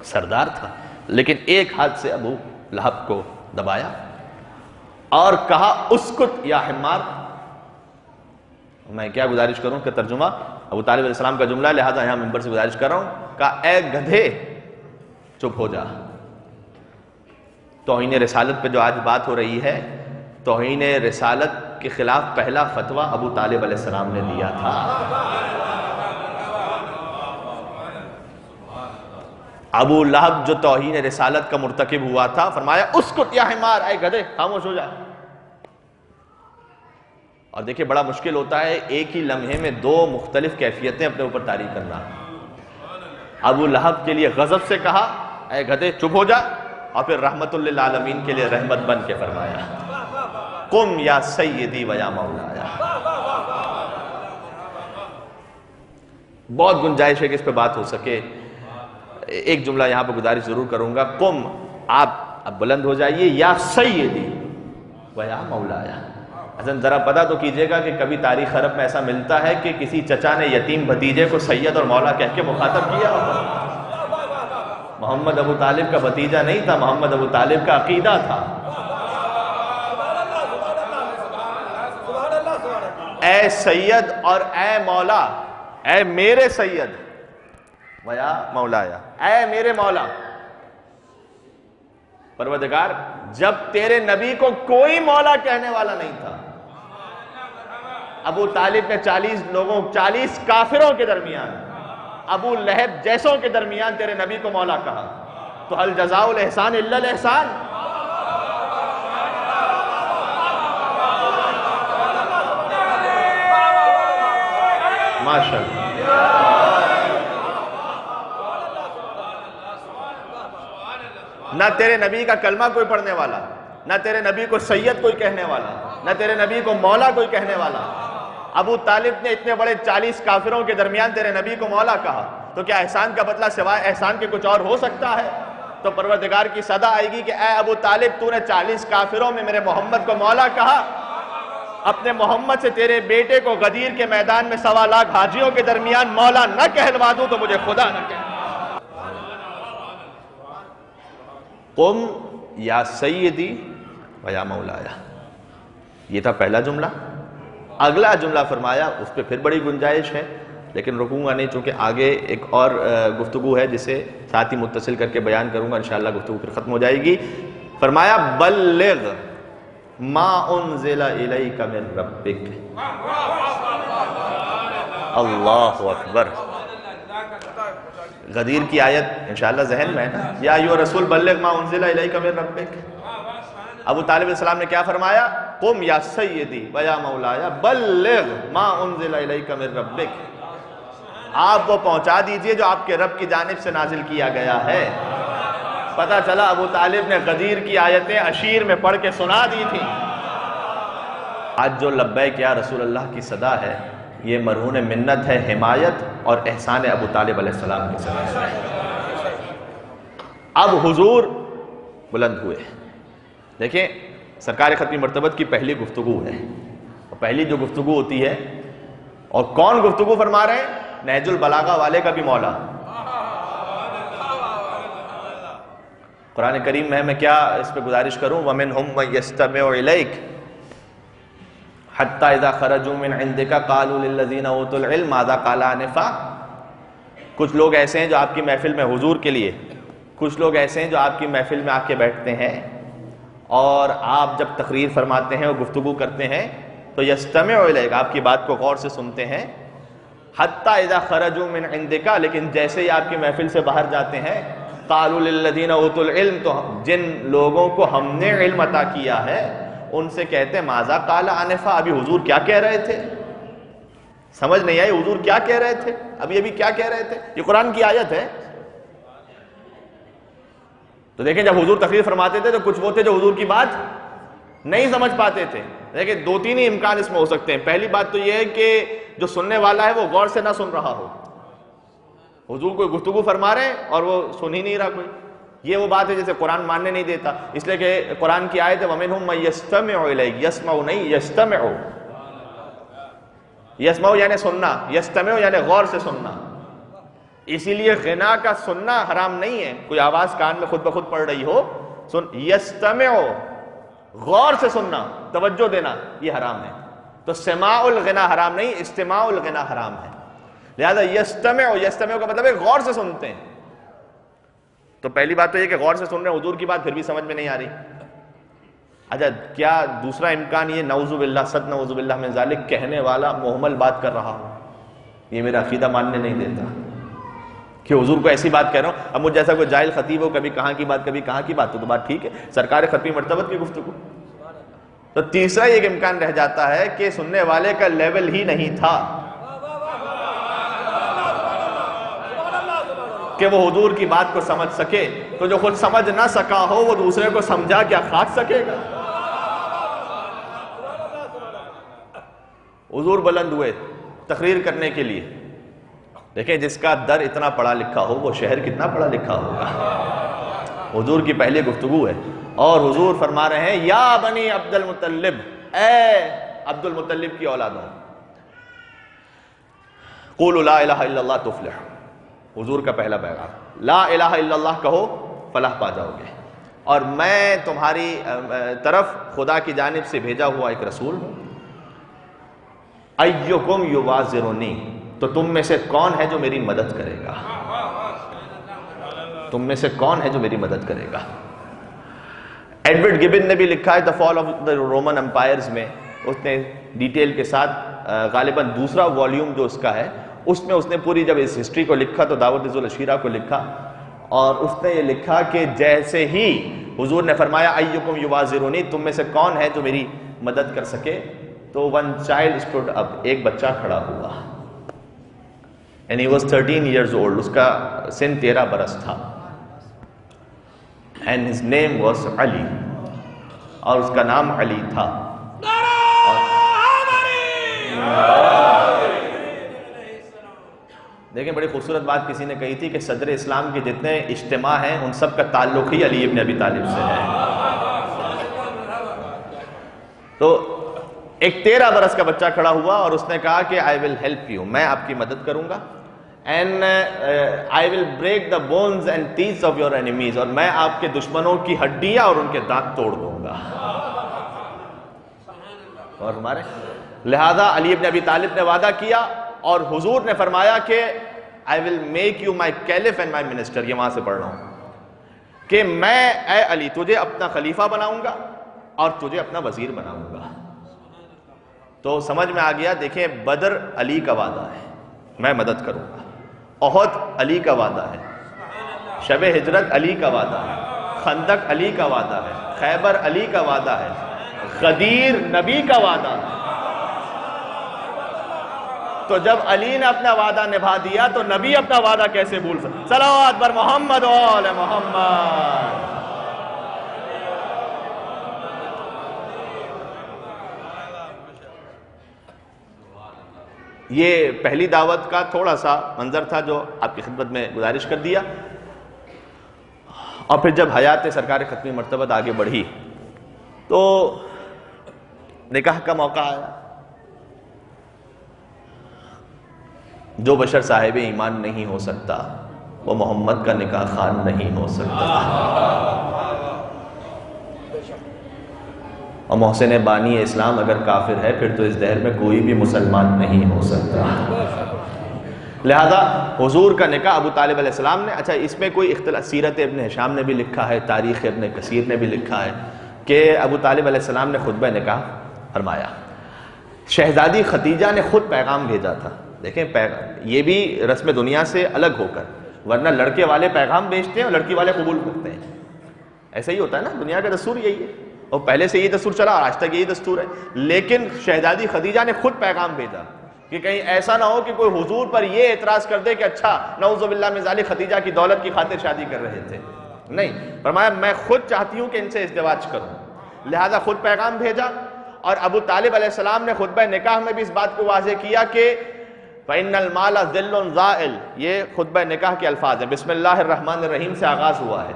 سردار تھا، لیکن ایک ہاتھ سے ابو لہب کو دبایا اور کہا اسکت یا حمار. میں کیا گزارش کروں کہ ترجمہ ابو طالب علیہ السلام کا جملہ، لہذا یہاں ممبر سے گزارش کر رہا ہوں. کہا اے گدھے چپ ہو جا. توہین رسالت پہ جو آج بات ہو رہی ہے، توہین رسالت کے خلاف پہلا فتویٰ ابو طالب علیہ السلام نے دیا تھا. ابو لہب جو توہین رسالت کا مرتکب ہوا تھا، فرمایا اسکت یا حمار، اے گدھے خاموش ہو جا. اور دیکھیں بڑا مشکل ہوتا ہے ایک ہی لمحے میں دو مختلف کیفیتیں اپنے اوپر طاری کرنا. ابو لہب کے لیے غضب سے کہا اے گدھے چپ ہو جا، اور پھر رحمت للعالمین کے لیے رحمت بن کے فرمایا قم یا سیدی و یا مولایا. بہت گنجائش ہے کہ اس پہ بات ہو سکے. ایک جملہ یہاں پہ گزارش ضرور کروں گا، قم آپ اب بلند ہو جائیے، یا سیدی و یا مولایا. حسن ذرا پتہ تو کیجئے گا کہ کبھی تاریخ عرب میں ایسا ملتا ہے کہ کسی چچا نے یتیم بھتیجے کو سید اور مولا کہہ کے مخاطب کیا ہو. محمد ابو طالب کا بھتیجا نہیں تھا، محمد ابو طالب کا عقیدہ تھا. اے سید اور اے مولا، اے میرے سید ویا مولایا، اے میرے مولا. پروردگار جب تیرے نبی کو کوئی مولا کہنے والا نہیں تھا، ابو طالب نے 40 کافروں کے درمیان، ابو لہب جیسوں کے درمیان تیرے نبی کو مولا کہا، تو هل جزاء الاحسان الا الاحسان. ماشاء اللہ. نہ تیرے نبی کا کلمہ کوئی پڑھنے والا، نہ تیرے نبی کو سید کوئی کہنے والا، نہ تیرے نبی کو مولا کوئی کہنے والا. ابو طالب نے اتنے بڑے 40 کافروں کے درمیان تیرے نبی کو مولا کہا، تو کیا احسان کا بدلہ سوائے احسان کے کچھ اور ہو سکتا ہے؟ تو پروردگار کی صدا آئے گی کہ اے ابو طالب تو نے 40 کافروں میں میرے محمد کو مولا کہا، اپنے محمد سے تیرے بیٹے کو غدیر کے میدان میں 1.25 لاکھ حاجیوں کے درمیان مولا نہ کہلوا دوں تو مجھے خدا نہ کہلوا. قم یا سیدی و یا مولایا، یہ تھا پہلا جملہ. اگلا جملہ فرمایا، اس پہ پھر بڑی گنجائش ہے لیکن رکوں گا نہیں چونکہ آگے ایک اور گفتگو ہے جسے ساتھ ہی متصل کر کے بیان کروں گا، انشاءاللہ گفتگو پھر ختم ہو جائے گی. فرمایا بلغ ما انزل الیک من ربک. اللہ اکبر. غدیر کی آیت انشاءاللہ ذہن میں ہے نا, یا ایھا رسول بلغ ما انزل الیک من ربک. ابو طالب علیہ السلام نے کیا فرمایا؟ قم یا سیدی و یا مولایا بلغ ما انزل الیک من ربک. آپ وہ پہنچا دیجئے جو آپ کے رب کی جانب سے نازل کیا گیا ہے. پتہ چلا ابو طالب نے غدیر کی آیتیں عشیر میں پڑھ کے سنا دی تھی. آج جو لبیک یا رسول اللہ کی صدا ہے, یہ مرہون منت ہے حمایت اور احسان ابو طالب علیہ السلام کی صدا سے. اب حضور بلند ہوئے. دیکھیں سرکار ختمی مرتبت کی پہلی گفتگو ہے, اور پہلی جو گفتگو ہوتی ہے, اور کون گفتگو فرما رہے ہیں؟ نہج البلاغہ والے کا بھی مولا. قرآن کریم میں کیا اس پہ گزارش کروں؟ وَمِنْهُمْ مَن يَسْتَمِعُ إِلَيْكَ حَتَّى إِذَا خَرَجُوا مِنْ عِنْدِكَ قَالُوا لِلَّذِينَ أُوتُوا الْعِلْمَ مَاذَا قَالَ آنِفًا. کچھ لوگ ایسے ہیں جو آپ کی محفل میں حضور کے لیے, کچھ لوگ ایسے ہیں جو آپ کی محفل میں آ کے بیٹھتے ہیں, اور آپ جب تقریر فرماتے ہیں اور گفتگو کرتے ہیں تو یستمع الیک, آپ کی بات کو غور سے سنتے ہیں. حتی اذا خرجوا من عندک, لیکن جیسے ہی آپ کی محفل سے باہر جاتے ہیں, قالوا للذین اوتوا العلم, تو جن لوگوں کو ہم نے علم عطا کیا ہے ان سے کہتے ہیں ماذا قال آنفا, ابھی حضور کیا کہہ رہے تھے؟ سمجھ نہیں آئی حضور کیا کہہ رہے تھے, ابھی کیا کہہ رہے تھے؟ یہ قرآن کی آیت ہے. تو دیکھیں جب حضور تقریر فرماتے تھے تو کچھ وہ تھے جو حضور کی بات نہیں سمجھ پاتے تھے. دیکھیں دو تین ہی امکان اس میں ہو سکتے ہیں. پہلی بات تو یہ ہے کہ جو سننے والا ہے وہ غور سے نہ سن رہا ہو, حضور کوئی گفتگو فرما رہے ہیں اور وہ سن ہی نہیں رہا کوئی. یہ وہ بات ہے جیسے قرآن ماننے نہیں دیتا, اس لیے کہ قرآن کی آیت ہے وَمِنْهُمْ مَن يَسْتَمِعُ إِلَيْكَ, يَسْمَعُ نہیں يَسْتَمِعُ. یسمعُ یعنی سننا, یستمع یعنی غور سے سننا. اسی لیے غنا کا سننا حرام نہیں ہے, کوئی آواز کان میں خود بخود پڑ رہی ہو, یستمع غور سے سننا, توجہ دینا, یہ حرام ہے. تو سماع الغنا حرام نہیں, استماع الغنا حرام ہے. لہذا یستمع کا مطلب ہے غور سے سنتے ہیں. تو پہلی بات تو یہ کہ غور سے سن رہے ہیں حضور کی بات, پھر بھی سمجھ میں نہیں آ رہی. اچھا کیا دوسرا امکان یہ نعوذ باللہ صد نعوذ باللہ من ذالک, کہنے والا محمل بات کر رہا ہو, یہ میرا عقیدہ ماننے نہیں دیتا کہ حضور کو ایسی بات کہہ رہا ہوں. اب مجھ جیسا کوئی جاہل خطیب ہو, کبھی کہاں کی بات کبھی کہاں کی بات, تو بات ٹھیک ہے, سرکار ختمی مرتبت کی گفتگو. تو تیسرا ایک امکان رہ جاتا ہے کہ سننے والے کا لیول ہی نہیں تھا کہ وہ حضور کی بات کو سمجھ سکے. تو جو خود سمجھ نہ سکا ہو وہ دوسرے کو سمجھا کیا کھاٹ سکے گا؟ حضور بلند ہوئے تقریر کرنے کے لیے. دیکھیں جس کا در اتنا پڑھا لکھا ہو وہ شہر کتنا پڑھا لکھا ہوگا. حضور کی پہلی گفتگو ہے اور حضور فرما رہے ہیں یا بنی عبد المطلب, اے عبد المطلب کی اولادوں, قولوا لا الہ الا اللہ تفلح. حضور کا پہلا پیغام, لا الہ الا اللہ کہو فلاح پا جاؤ گے, اور میں تمہاری طرف خدا کی جانب سے بھیجا ہوا ایک رسول ہوں. ایکم یوازرنی, تو تم میں سے کون ہے جو میری مدد کرے گا؟ تم میں سے کون ہے جو میری مدد کرے گا؟ ایڈورڈ گبن نے بھی لکھا ہے دا فال آف دا رومن امپائرز میں, اس نے ڈیٹیل کے ساتھ, غالباً دوسرا والیوم جو اس کا ہے, اس میں اس نے پوری جب اس ہسٹری کو لکھا تو دعوت ذوالعشیرہ کو لکھا, اور اس نے یہ لکھا کہ جیسے ہی حضور نے فرمایا ایکم یوازرونی, تم میں سے کون ہے جو میری مدد کر سکے, تو ون چائلڈ اسٹوڈ اپ, ایک بچہ کھڑا ہوا, and he was 13 years old, اس کا سن 13 برس تھا, and his name was علی, اور اس کا نام علی تھا. دیکھیں بڑی خوبصورت بات کسی نے کہی تھی کہ صدر اسلام کے جتنے اجتماع ہیں ان سب کا تعلق ہی علی ابن ابی طالب سے ہے. تو ایک 13 برس کا بچہ کھڑا ہوا اور اس نے کہا کہ I will help you, میں آپ کی مدد کروں گا, and I will break the bones and teeth of your enemies, اور میں آپ کے دشمنوں کی ہڈیاں اور ان کے دانت توڑ دوں گا. اور ہمارے لہذا علی ابن ابی طالب نے وعدہ کیا, اور حضور نے فرمایا کہ I will make you my caliph and my minister, یہ وہاں سے پڑھ رہا ہوں, کہ میں اے علی تجھے اپنا خلیفہ بناؤں گا اور تجھے اپنا وزیر بناؤں گا. تو سمجھ میں آ گیا. دیکھیں بدر علی کا وعدہ ہے, میں مدد کروں گا۔ احد علی کا وعدہ ہے، شب ہجرت علی کا وعدہ ہے، خندق علی کا وعدہ ہے، خیبر علی کا وعدہ ہے، غدیر نبی کا وعدہ ہے۔ تو جب علی نے اپنا وعدہ نبھا دیا تو نبی اپنا وعدہ کیسے بھول سکتا؟ صلوات بر محمد و آل محمد۔ یہ پہلی دعوت کا تھوڑا سا منظر تھا جو آپ کی خدمت میں گزارش کر دیا، اور پھر جب حیات سرکار ختمی مرتبت آگے بڑھی تو نکاح کا موقع آیا۔ جو بشر صاحب ایمان نہیں ہو سکتا وہ محمد کا نکاح خان نہیں ہو سکتا، اور محسن بانی اسلام اگر کافر ہے پھر تو اس دہر میں کوئی بھی مسلمان نہیں ہو سکتا۔ لہذا حضور کا نکاح ابو طالب علیہ السلام نے، اچھا اس میں کوئی اختلاف، سیرت ابن ہشام نے بھی لکھا ہے، تاریخ ابن کثیر نے بھی لکھا ہے کہ ابو طالب علیہ السلام نے خطبہ نکاح فرمایا، شہزادی ختیجہ نے خود پیغام بھیجا تھا۔ دیکھیں یہ بھی رسم دنیا سے الگ ہو کر، ورنہ لڑکے والے پیغام بھیجتے ہیں اور لڑکی والے قبول کرتے ہیں، ایسا ہی ہوتا ہے نا، دنیا کا دستور یہی ہے، اور پہلے سے یہ دستور چلا اور آج تک یہی دستور ہے۔ لیکن شہزادی خدیجہ نے خود پیغام بھیجا کہ کہیں ایسا نہ ہو کہ کوئی حضور پر یہ اعتراض کر دے کہ اچھا نعوذ باللہ من ذالک خدیجہ کی دولت کی خاطر شادی کر رہے تھے، نہیں، فرمایا میں خود چاہتی ہوں کہ ان سے ازدواج کروں، لہذا خود پیغام بھیجا۔ اور ابو طالب علیہ السلام نے خطبہ نکاح میں بھی اس بات کو واضح کیا کہ فَإِنَّ الْمَالَ ذِلٌّ زَائِلٌ، یہ خطبہ نکاح کے الفاظ ہیں، بسم اللہ الرحمن الرحیم سے آغاز ہوا ہے،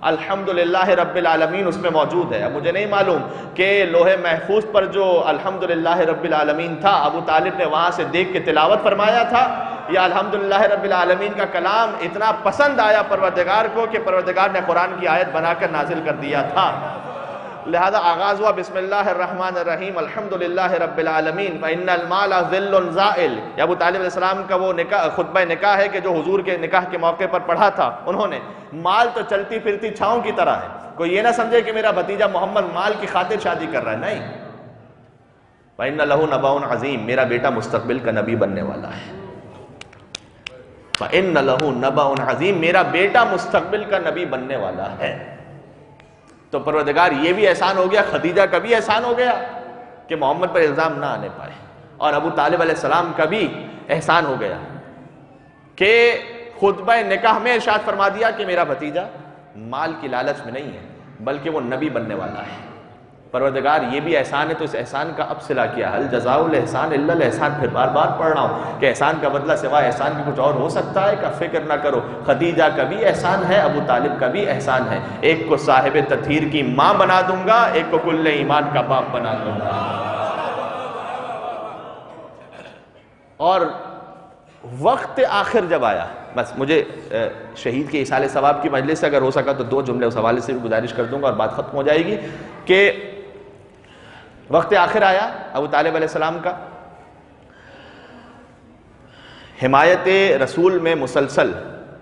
الحمدللہ رب العالمین اس میں موجود ہے۔ اب مجھے نہیں معلوم کہ لوح محفوظ پر جو الحمدللہ رب العالمین تھا ابو طالب نے وہاں سے دیکھ کے تلاوت فرمایا تھا، یا الحمدللہ رب العالمین کا کلام اتنا پسند آیا پروردگار کو کہ پروردگار نے قرآن کی آیت بنا کر نازل کر دیا تھا۔ لہذا آغاز ہوا بسم اللہ الرحمن الرحیم الحمدللہ رب العالمین فإن المال ذل زائل۔ یہ ابو طالب علیہ السلام کا وہ خطبہ نکاح ہے کہ جو حضور کے نکاح کے موقع پر پڑھا تھا انہوں نے۔ مال تو چلتی پھرتی چھاؤں کی طرح ہے، کوئی یہ نہ سمجھے کہ میرا بھتیجا محمد مال کی خاطر شادی کر رہا ہے، نہیں۔ فإن له نبأ عظیم، میرا بیٹا مستقبل کا نبی بننے والا ہے۔ فإن له نبأ عظیم، میرا بیٹا مستقبل کا نبی بننے والا ہے۔ تو پروردگار یہ بھی احسان ہو گیا، خدیجہ کا بھی احسان ہو گیا کہ محمد پر الزام نہ آنے پائے، اور ابو طالب علیہ السلام کا بھی احسان ہو گیا کہ خطبہ نکاح میں ارشاد فرما دیا کہ میرا بھتیجا مال کی لالچ میں نہیں ہے بلکہ وہ نبی بننے والا ہے۔ پروردگار یہ بھی احسان ہے تو اس احسان کا اب صلہ کیا، هل جزاء الاحسان الا الاحسان، پھر بار بار پڑھ رہا ہوں کہ احسان کا بدلہ سوائے احسان کے کچھ اور ہو سکتا ہے؟ کا فکر نہ کرو، خدیجہ کا بھی احسان ہے، ابو طالب کا بھی احسان ہے، ایک کو صاحب تطہیر کی ماں بنا دوں گا، ایک کو کل ایمان کا باپ بنا دوں گا۔ اور وقت آخر جب آیا، بس مجھے شہید کے ایصال ثواب کی مجلس سے اگر ہو سکا تو 2 جملے اس حوالے سے بھی گزارش کر دوں گا اور بات ختم ہو جائے گی کہ وقت آخر آیا ابو طالب علیہ السلام کا، حمایت رسول میں مسلسل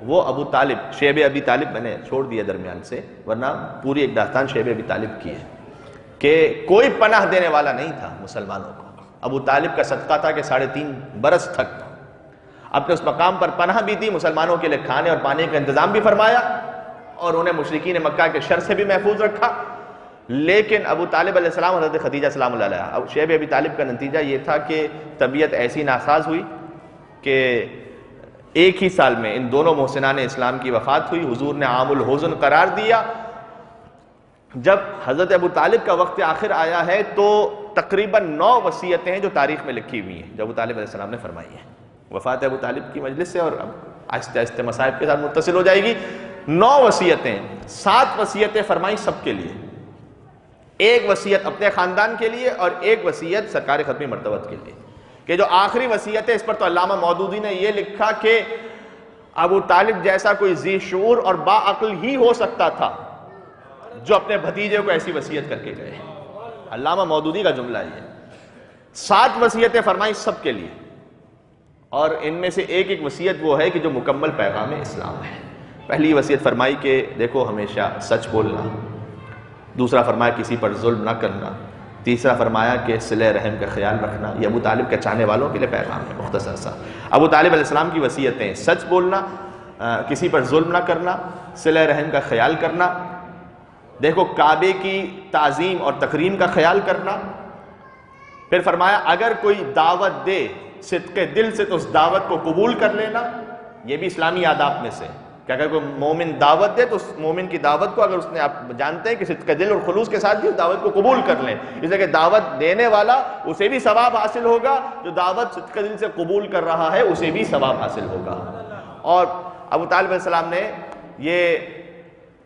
وہ ابو طالب، شیب ابی طالب میں نے چھوڑ دیا درمیان سے، ورنہ پوری ایک داستان شیب ابی طالب کی ہے کہ کوئی پناہ دینے والا نہیں تھا مسلمانوں کو۔ ابو طالب کا صدقہ تھا کہ 3.5 برس تک اپنے اس مقام پر پناہ بھی دی، مسلمانوں کے لیے کھانے اور پانی کا انتظام بھی فرمایا، اور انہیں مشرکین مکہ کے شر سے بھی محفوظ رکھا۔ لیکن ابو طالب علیہ السلام، حضرت خدیجہ سلام اللہ علیہ، اب شیب ابی طالب کا نتیجہ یہ تھا کہ طبیعت ایسی ناساز ہوئی کہ ایک ہی سال میں ان دونوں محسنان اسلام کی وفات ہوئی۔ حضور نے عام الحزن قرار دیا۔ جب حضرت ابو طالب کا وقت آخر آیا ہے تو تقریباً 9 وصیتیں ہیں جو تاریخ میں لکھی ہوئی ہیں جو ابو طالب علیہ السلام نے فرمائی ہیں وفات ابو طالب کی مجلس سے، اور اب آہستہ آہستہ مصائب کے ساتھ متصل ہو جائے گی۔ 9 وصیتیں، 7 وصیتیں فرمائی سب کے لیے، 1 وصیت اپنے خاندان کے لیے اور 1 وصیت سرکار ختمی مرتبت کے لیے، کہ جو آخری وصیت ہے اس پر تو علامہ مودودی نے یہ لکھا کہ ابو طالب جیسا کوئی ذی شعور اور با عقل ہی ہو سکتا تھا جو اپنے بھتیجے کو ایسی وصیت کر کے گئے۔ علامہ مودودی کا جملہ یہ، 7 وصیتیں فرمائی سب کے لیے، اور ان میں سے ایک وصیت وہ ہے کہ جو مکمل پیغام اسلام ہے۔ پہلی وصیت فرمائی کہ دیکھو ہمیشہ سچ بولنا، دوسرا فرمایا کسی پر ظلم نہ کرنا، تیسرا فرمایا کہ صلہ رحم کا خیال رکھنا. یہ ابو طالب کے چاہنے والوں کے لیے پیغام ہے مختصر سا. ابو طالب علیہ السلام کی وصیتیں: سچ بولنا، کسی پر ظلم نہ کرنا، صلہ رحم کا خیال کرنا، دیکھو کعبے کی تعظیم اور تکریم کا خیال کرنا. پھر فرمایا اگر کوئی دعوت دے صدق دل سے تو اس دعوت کو قبول کر لینا. یہ بھی اسلامی آداب میں سے کہ اگر کوئی مومن دعوت دے تو اس مومن کی دعوت کو اگر اس نے، آپ جانتے ہیں کہ صدق دل اور خلوص کے ساتھ بھی اس دعوت کو قبول کر لیں، اس لیے کہ دعوت دینے والا اسے بھی ثواب حاصل ہوگا، جو دعوت صدق دل سے قبول کر رہا ہے اسے بھی ثواب حاصل ہوگا. اور ابو طالب علیہ السلام نے یہ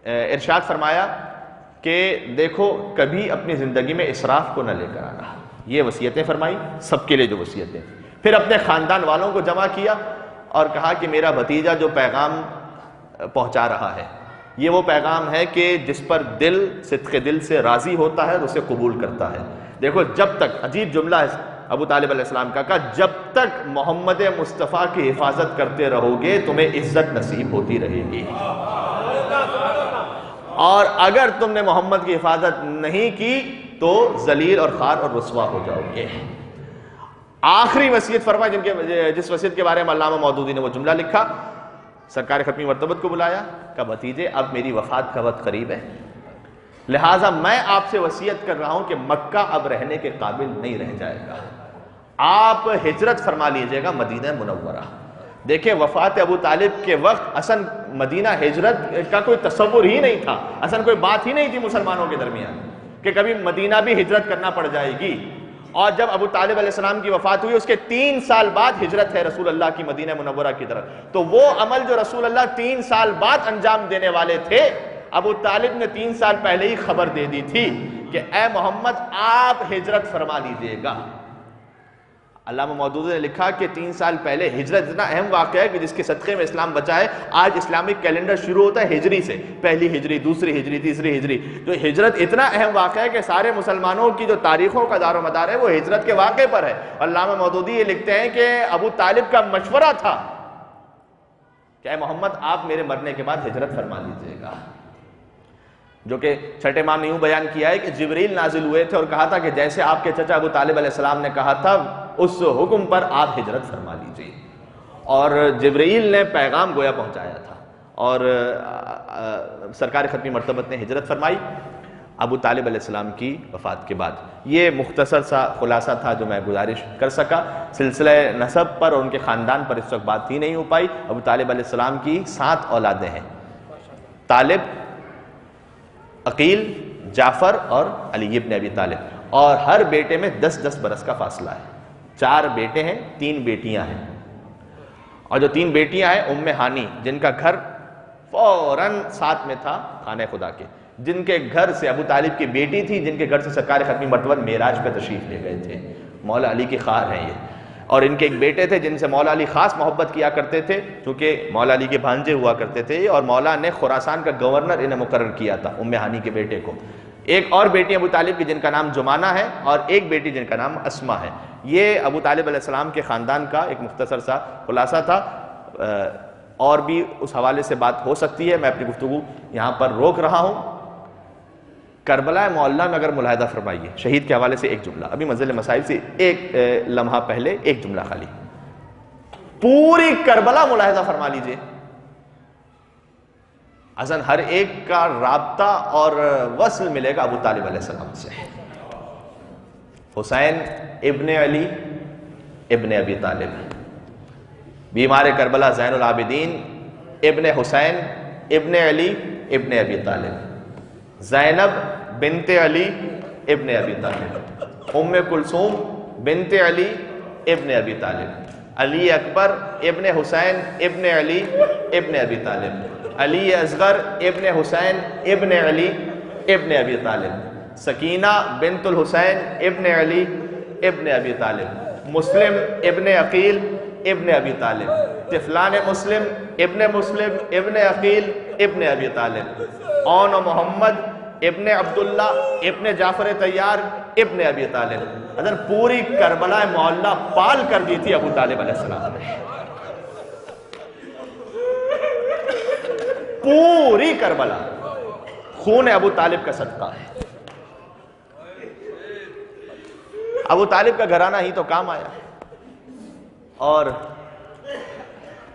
ارشاد فرمایا کہ دیکھو کبھی اپنی زندگی میں اسراف کو نہ لے کر آنا. یہ وصیتیں فرمائی سب کے لیے جو وصیتیں. پھر اپنے خاندان والوں کو جمع کیا اور کہا کہ میرا بھتیجا جو پیغام پہنچا رہا ہے یہ وہ پیغام ہے کہ جس پر دل صدق دل سے راضی ہوتا ہے اور اسے قبول کرتا ہے. دیکھو جب تک، عجیب جملہ ہے ابو طالب علیہ السلام کا، کہا جب تک محمد مصطفیٰ کی حفاظت کرتے رہو گے تمہیں عزت نصیب ہوتی رہے گی، اور اگر تم نے محمد کی حفاظت نہیں کی تو ذلیل اور خوار اور رسوا ہو جاؤ گے. آخری وصیت فرمائی جس وصیت کے بارے میں علامہ مودودی نے وہ جملہ لکھا، سرکار ختمی مرتبت کو بلایا، کہا بھتیجے اب میری وفات کا وقت قریب ہے، لہٰذا میں آپ سے وصیت کر رہا ہوں کہ مکہ اب رہنے کے قابل نہیں رہ جائے گا، آپ ہجرت فرما لیجئے گا مدینہ منورہ. دیکھیں وفات ابو طالب کے وقت اصلا مدینہ ہجرت کا کوئی تصور ہی نہیں تھا، اصلا کوئی بات ہی نہیں تھی مسلمانوں کے درمیان کہ کبھی مدینہ بھی ہجرت کرنا پڑ جائے گی. اور جب ابو طالب علیہ السلام کی وفات ہوئی اس کے 3 سال بعد ہجرت ہے رسول اللہ کی مدینہ منورہ کی طرف. تو وہ عمل جو رسول اللہ 3 سال بعد انجام دینے والے تھے، ابو طالب نے 3 سال پہلے ہی خبر دے دی تھی کہ اے محمد آپ ہجرت فرما لیجئے گا. علامہ مودودی نے لکھا کہ 3 سال پہلے ہجرت اتنا اہم واقعہ ہے کہ جس کے صدقے میں اسلام بچا ہے. آج اسلامک کیلنڈر شروع ہوتا ہے ہجری سے، پہلی ہجری، دوسری ہجری، تیسری ہجری. جو ہجرت اتنا اہم واقعہ ہے کہ سارے مسلمانوں کی جو تاریخوں کا دار و مدار ہے وہ ہجرت کے واقعے پر ہے. علامہ مودودی یہ لکھتے ہیں کہ ابو طالب کا مشورہ تھا کہ اے محمد آپ میرے مرنے کے بعد ہجرت فرما لیجئے گا، جو کہ چھٹے امام نے یوں بیان کیا ہے کہ جبریل نازل ہوئے تھے اور کہا تھا کہ جیسے آپ کے چچا ابو طالب علیہ السلام نے کہا تھا اس حکم پر آپ ہجرت فرما لیجئے. اور جبریل نے پیغام گویا پہنچایا تھا اور سرکار ختمی مرتبت نے ہجرت فرمائی ابو طالب علیہ السلام کی وفات کے بعد. یہ مختصر سا خلاصہ تھا جو میں گزارش کر سکا. سلسلہ نسب پر اور ان کے خاندان پر اس وقت بات ہی نہیں ہو پائی. ابو طالب علیہ السلام کی 7 اولادیں ہیں، طالب، عقیل، جعفر اور علی ابن ابی طالب، اور ہر بیٹے میں 10-10 برس کا فاصلہ ہے. 4 بیٹے ہیں، 3 بیٹیاں ہیں. اور جو 3 بیٹیاں ہیں ام ہانی جن کا گھر فوراً ساتھ میں تھا خانہ خدا کے، جن کے گھر سے ابو طالب کی بیٹی تھی، جن کے گھر سے سرکار ختمی مرتبہ معراج پہ تشریف لے گئے تھے. مولا علی کی خواہر ہیں یہ. اور ان کے ایک بیٹے تھے جن سے مولا علی خاص محبت کیا کرتے تھے کیونکہ مولا علی کے بھانجے ہوا کرتے تھے، اور مولا نے خراسان کا گورنر انہیں مقرر کیا تھا ام ہانی کے بیٹے کو. ایک اور بیٹی ابو طالب کی جن کا نام جمانہ ہے، اور ایک بیٹی جن کا نام اسما ہے. یہ ابو طالب علیہ السلام کے خاندان کا ایک مختصر سا خلاصہ تھا. اور بھی اس حوالے سے بات ہو سکتی ہے، میں اپنی گفتگو یہاں پر روک رہا ہوں. کربلا معلّہ میں اگر ملاحظہ فرمائیے، شہید کے حوالے سے ایک جملہ، ابھی منزل مسائل سے ایک لمحہ پہلے ایک جملہ خالی، پوری کربلا ملاحظہ فرما لیجئے. اذن ہر ایک کا رابطہ اور وصل ملے گا ابو طالب علیہ السلام سے. حسین ابن علی ابن ابی طالب، بیمار کربلا زین العابدین ابن حسین ابن علی ابن ابی طالب، زینب بنت علی ابن ابی طالب، ام کلثوم بنت علی ابن ابی طالب، علی اکبر ابن حسین ابن علی ابن ابی طالب، علی اصغر ابن حسین ابن علی ابن ابی طالب، سکینہ بنت الحسین ابن علی ابن ابی طالب، مسلم ابن عقیل ابن ابی طالب، طفلان مسلم ابن عقیل ابن ابی طالب، اون و محمد ابن عبداللہ ابن جعفر طیار ابن ابی طالب. اگر پوری کربلا معلّہ پال کر دی تھی ابو طالب علیہ السلام نے. پوری کربلا خون ابو طالب کا صدقہ ہے. ابو طالب کا گھرانہ ہی تو کام آیا. اور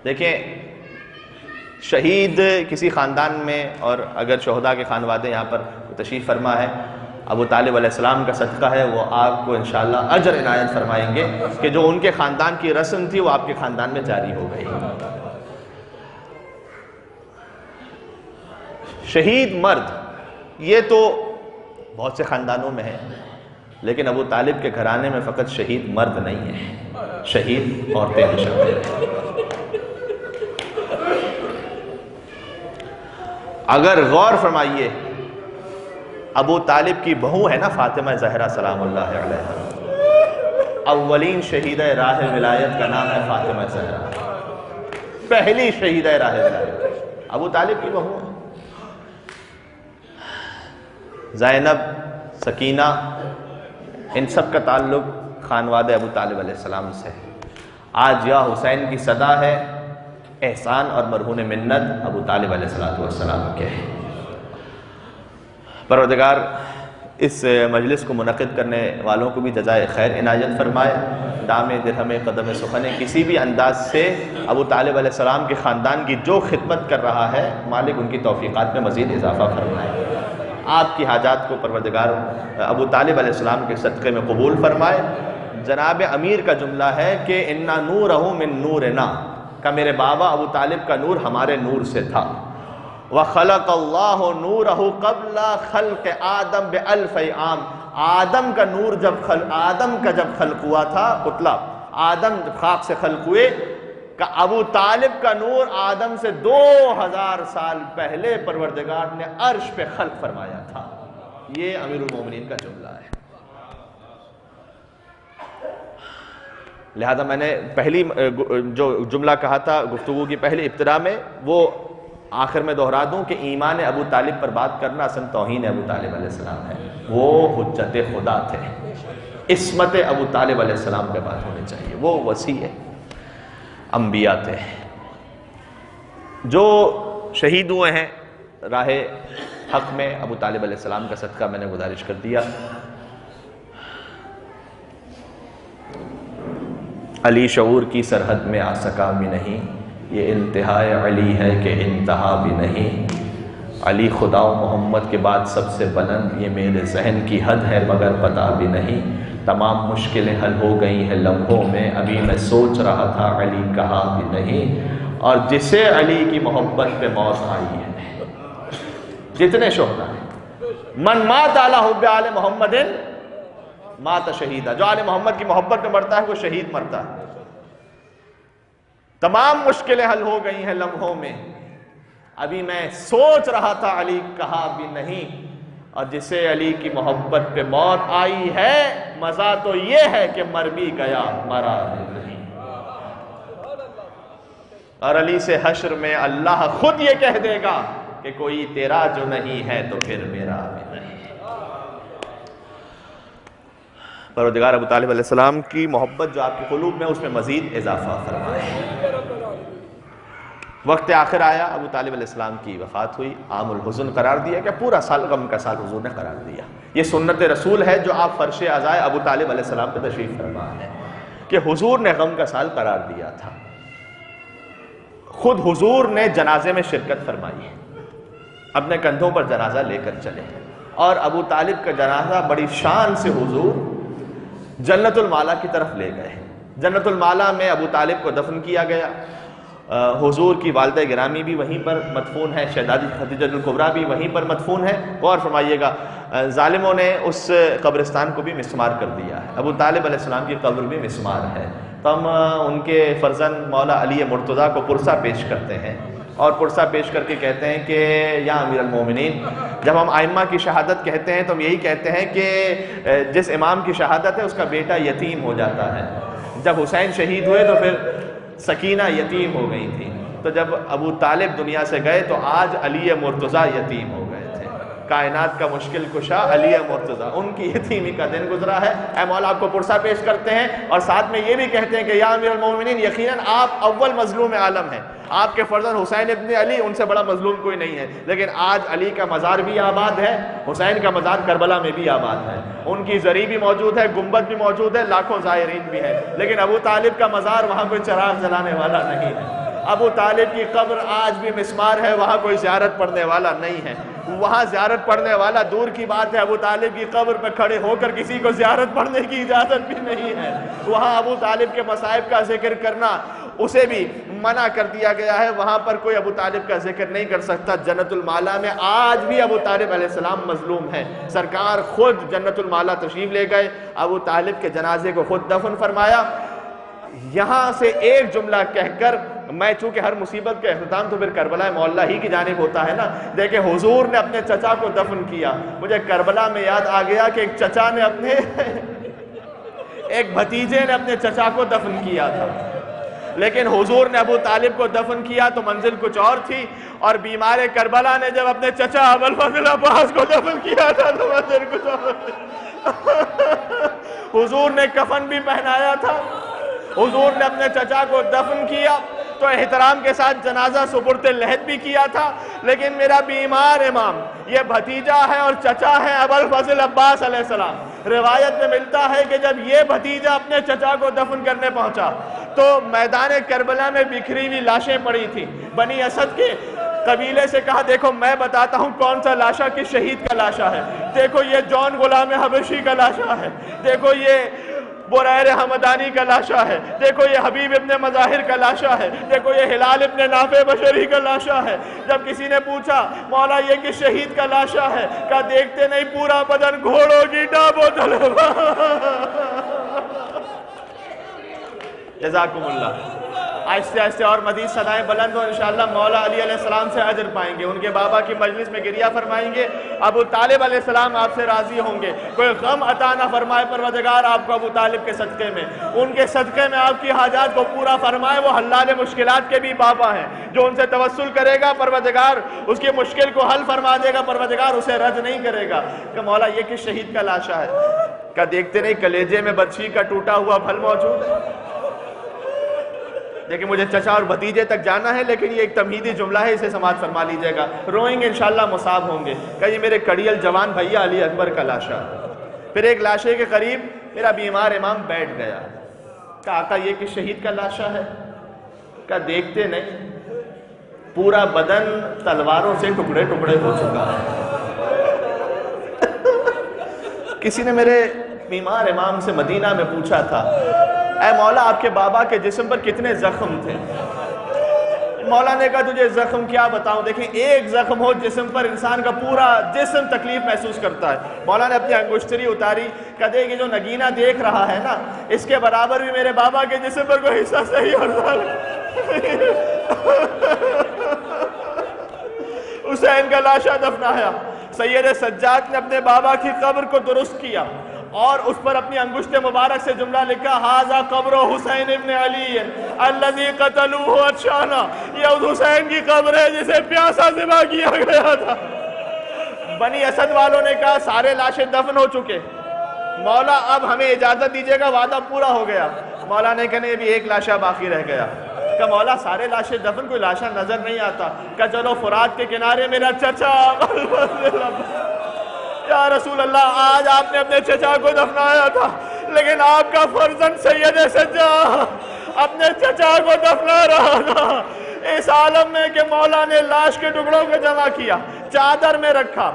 دیکھیں شہید کسی خاندان میں، اور اگر شہداء کے خانوادے یہاں پر تشریف فرما ہے، ابو طالب علیہ السلام کا صدقہ ہے، وہ آپ کو انشاءاللہ اجر عنایت فرمائیں گے کہ جو ان کے خاندان کی رسم تھی وہ آپ کے خاندان میں جاری ہو گئی. شہید مرد یہ تو بہت سے خاندانوں میں ہے، لیکن ابو طالب کے گھرانے میں فقط شہید مرد نہیں ہے، شہید عورتیں بھی شامل ہیں. اگر غور فرمائیے، ابو طالب کی بہو ہے نا فاطمہ زہرا سلام اللہ علیہ، اولین شہیدہ راہ ولایت کا نام ہے فاطمہ زہرا، پہلی شہیدہ راہ ولایت ابو طالب کی بہو ہے. زینب، سکینہ، ان سب کا تعلق خانوادہ ابو طالب علیہ السلام سے. آج یا حسین کی صدا ہے، احسان اور مرہون منت ابو طالب علیہ السلام کے ہیں. پروردگار اس مجلس کو منعقد کرنے والوں کو بھی جزائے خیر عنایت فرمائے. دام درہم قدم سخن کسی بھی انداز سے ابو طالب علیہ السلام کے خاندان کی جو خدمت کر رہا ہے، مالک ان کی توفیقات میں مزید اضافہ فرمائے. آپ کی حاجات کو پروردگار ابو طالب علیہ السلام کے صدقے میں قبول فرمائے. جناب امیر کا جملہ ہے کہ اِنَّ نُورَهُ مِن نُورِنَا، کہ میرے بابا ابو طالب کا نور ہمارے نور سے تھا. وَخَلَقَ اللَّهُ نُورَهُ قَبْلَ خَلْقِ آدم بِأَلْفِ عام، آدم کا نور آدم کا جب خلق ہوا تھا، پتلا آدم جب خاک سے خلق ہوئے، کہ ابو طالب کا نور آدم سے 2000 سال پہلے پروردگار نے عرش پہ خلق فرمایا تھا. یہ امیر المومنین کا جملہ ہے. لہذا میں نے پہلی جو جملہ کہا تھا گفتگو کی پہلی ابتدا میں، وہ آخر میں دہرا دوں کہ ایمان ابو طالب پر بات کرنا اصل توہین ابو طالب علیہ السلام ہے. وہ حجت خدا تھے، عصمت ابو طالب علیہ السلام پہ بات ہونی چاہیے. وہ وسیع انبیاء تھے جو شہید ہوئے ہیں راہ حق میں. ابو طالب علیہ السلام کا صدقہ میں نے گزارش کر دیا. علی شعور کی سرحد میں آ سکا بھی نہیں، یہ انتہائے علی ہے کہ انتہا بھی نہیں. علی خدا و محمد کے بعد سب سے بلند، یہ میرے ذہن کی حد ہے مگر پتہ بھی نہیں. تمام مشکلیں حل ہو گئی ہیں لمحوں میں، ابھی میں سوچ رہا تھا علی کہا بھی نہیں. اور جسے علی کی محبت پہ موت آئی ہے، جتنے شہداء ہیں، من مات علی حب آل محمد مات شہیدہ، جو آل محمد کی محبت میں مرتا ہے وہ شہید مرتا ہے. تمام مشکلیں حل ہو گئی ہیں لمحوں میں، ابھی میں سوچ رہا تھا علی کہا بھی نہیں. اور جسے علی کی محبت پہ موت آئی ہے، مزہ تو یہ ہے کہ مر بھی گیا مرا نہیں. اور علی سے حشر میں اللہ خود یہ کہہ دے گا کہ کوئی تیرا جو نہیں ہے تو پھر میرا بھی نہیں. پروردگار ابو طالب علیہ السلام کی محبت جو آپ کے قلوب میں، اس میں مزید اضافہ فرمائے. وقت آخر آیا، ابو طالب علیہ السلام کی وفات ہوئی، عام الحزن قرار دیا کہ پورا سال غم کا سال حضور نے قرار دیا. یہ سنت رسول ہے جو آپ فرش عزائے ابو طالب علیہ السلام پہ تشریف فرما ہے کہ حضور نے غم کا سال قرار دیا تھا. خود حضور نے جنازے میں شرکت فرمائی، اپنے کندھوں پر جنازہ لے کر چلے، اور ابو طالب کا جنازہ بڑی شان سے حضور جنت المالا کی طرف لے گئے. جنت المالا میں ابو طالب کو دفن کیا گیا. حضور کی والدہ گرامی بھی وہیں پر مدفون ہے، شہزادی خدیجہ الکبریٰ بھی وہیں پر مدفون ہے. غور فرمائیے گا، ظالموں نے اس قبرستان کو بھی مسمار کر دیا ہے. ابو طالب علیہ السلام کی قبر بھی مسمار ہے. تو ہم ان کے فرزند مولا علی مرتضیٰ کو پرسہ پیش کرتے ہیں، اور پرسہ پیش کر کے کہتے ہیں کہ یا امیر المومنین، جب ہم ائمہ کی شہادت کہتے ہیں تو ہم یہی کہتے ہیں کہ جس امام کی شہادت ہے اس کا بیٹا یتیم ہو جاتا ہے. جب حسین شہید ہوئے تو پھر سکینہ یتیم ہو گئی تھی، تو جب ابو طالب دنیا سے گئے تو آج علی مرتضیٰ یتیم ہو گئے تھے. کائنات کا مشکل کشا علی مرتضیٰ، ان کی یتیمی کا دن گزرا ہے، اے مولا آپ کو پرسہ پیش کرتے ہیں، اور ساتھ میں یہ بھی کہتے ہیں کہ یا امیر المومنین یقیناً آپ اول مظلوم عالم ہیں، آپ کے فرزند حسین ابن علی ان سے بڑا مظلوم کوئی نہیں ہے، لیکن آج علی کا مزار بھی آباد ہے، حسین کا مزار کربلا میں بھی آباد ہے، ان کی زری بھی موجود ہے، گنبد بھی موجود ہے، لاکھوں زائرین بھی ہیں، لیکن ابو طالب کا مزار وہاں کوئی چراغ جلانے والا نہیں ہے، ابو طالب کی قبر آج بھی مسمار ہے، وہاں کوئی زیارت پڑھنے والا نہیں ہے، وہاں زیارت پڑھنے والا دور کی بات ہے، ابو طالب کی قبر پہ کھڑے ہو کر کسی کو زیارت پڑھنے کی اجازت بھی نہیں ہے، وہاں ابو طالب کے مصائب کا ذکر کرنا اسے بھی منع کر دیا گیا ہے، وہاں پر کوئی ابو طالب کا ذکر نہیں کر سکتا۔ جنت المالا میں آج بھی ابو طالب علیہ السلام مظلوم ہے، سرکار خود جنت المالا تشریف لے گئے، ابو طالب کے جنازے کو خود دفن فرمایا۔ یہاں سے ایک جملہ کہہ کر میں، چونکہ ہر مصیبت کا اختتام تو پھر کربلا مولا ہی کی جانب ہوتا ہے نا، دیکھیں حضور نے اپنے چچا کو دفن کیا، مجھے کربلا میں یاد آ گیا کہ ایک چچا نے اپنے ایک بھتیجے نے اپنے چچا کو دفن کیا تھا، لیکن حضور نے ابو طالب کو دفن کیا تو منزل کچھ اور تھی، اور بیمار کربلا نے جب اپنے چچا ابوالفضل عباس کو دفن کیا تھا تو منزل کچھ اور تھی۔ حضور نے کفن بھی پہنایا تھا، حضور نے اپنے چچا کو دفن کیا تو احترام کے ساتھ جنازہ سپرد لحد بھی کیا تھا، لیکن میرا بیمار امام یہ بھتیجا ہے اور چچا ہے ابوالفضل عباس علیہ السلام۔ روایت میں ملتا ہے کہ جب یہ بھتیجا اپنے چچا کو دفن کرنے پہنچا تو میدان کربلا میں بکھری ہوئی لاشیں پڑی تھیں، بنی اسد کے قبیلے سے کہا دیکھو میں بتاتا ہوں کون سا لاشا کس شہید کا لاشا ہے، دیکھو یہ جون غلام حبشی کا لاشا ہے، دیکھو یہ بریر حمدانی کا لاشا ہے، دیکھو یہ حبیب ابن مظاہر کا لاشا ہے، دیکھو یہ ہلال ابن نافع بشری کا لاشا ہے۔ جب کسی نے پوچھا مولا یہ کس شہید کا لاشا ہے، کہا دیکھتے نہیں پورا بدن گھوڑوں کی ڈابوں طلبا۔ جزاکم اللہ۔ آہستہ آہستہ اور مزید صدائیں بلند ہو، انشاءاللہ مولا علی علیہ السلام سے اجر پائیں گے، ان کے بابا کی مجلس میں گریہ فرمائیں گے، ابو طالب علیہ السلام آپ سے راضی ہوں گے، کوئی غم عطا نہ فرمائے پروردگار آپ کو ابو طالب کے صدقے میں، ان کے صدقے میں آپ کی حاجات کو پورا فرمائے، وہ حلال مشکلات کے بھی بابا ہیں، جو ان سے توسل کرے گا پروردگار اس کی مشکل کو حل فرما دے گا، پروردگار اسے رد نہیں کرے گا کہ مولا یہ کس شہید کا لاشا ہے، کہ دیکھتے نہیں کلیجے میں برچھی کا ٹوٹا ہوا پھل موجود ہے۔ لیکن مجھے چچا اور بھتیجے تک جانا ہے، لیکن یہ ایک تمہیدی جملہ ہے، اسے سماعت فرما لیجئے گا، روئیں گے انشاءاللہ مصاب ہوں گے کہ یہ میرے کڑیل جوان بھیا علی اکبر کا لاشا۔ پھر ایک لاشے کے قریب میرا بیمار امام بیٹھ گیا، کہا آقا یہ کس شہید کا لاشا ہے، کہا دیکھتے نہیں پورا بدن تلواروں سے ٹکڑے ٹکڑے ہو چکا ہے۔ کسی نے میرے بیمار امام سے مدینہ میں پوچھا تھا اے مولا آپ کے بابا کے جسم پر کتنے زخم تھے، مولا نے کہا تجھے زخم کیا بتاؤں، دیکھیں ایک زخم ہو جسم پر انسان کا پورا جسم تکلیف محسوس کرتا ہے۔ مولا نے اپنی انگشتری اتاری، کہا دیکھ یہ جو نگینہ دیکھ رہا ہے نا اس کے برابر بھی میرے بابا کے جسم پر کوئی حصہ صحیح اور حسین کا لاشا دفنایا۔ سید سجاد نے اپنے بابا کی قبر کو درست کیا اور اس پر اپنی انگشت مبارک سے جملہ لکھا ھذا قبر حسین ابن علی الذی قتلوہ عطشانا، یہ اس حسین کی قبر ہے جسے پیاسا ذبح کیا گیا تھا۔ بنی اسد والوں نے کہا سارے لاشیں دفن ہو چکے، مولا اب ہمیں اجازت دیجیے گا، وعدہ پورا ہو گیا۔ مولا نے کہا ابھی ایک لاشا باقی رہ گیا، کہ مولا سارے لاشیں دفن، کوئی لاشا نظر نہیں آتا، کہ چلو فرات کے کنارے میرا چچا یا رسول اللہ آج آپ نے اپنے چچا کو دفنایا تھا، لیکن آپ کا فرزند سید سجاد اپنے چچا کو دفنا رہا تھا اس عالم میں کہ مولا نے لاش کے ٹکڑوں کو جمع کیا، چادر میں رکھا،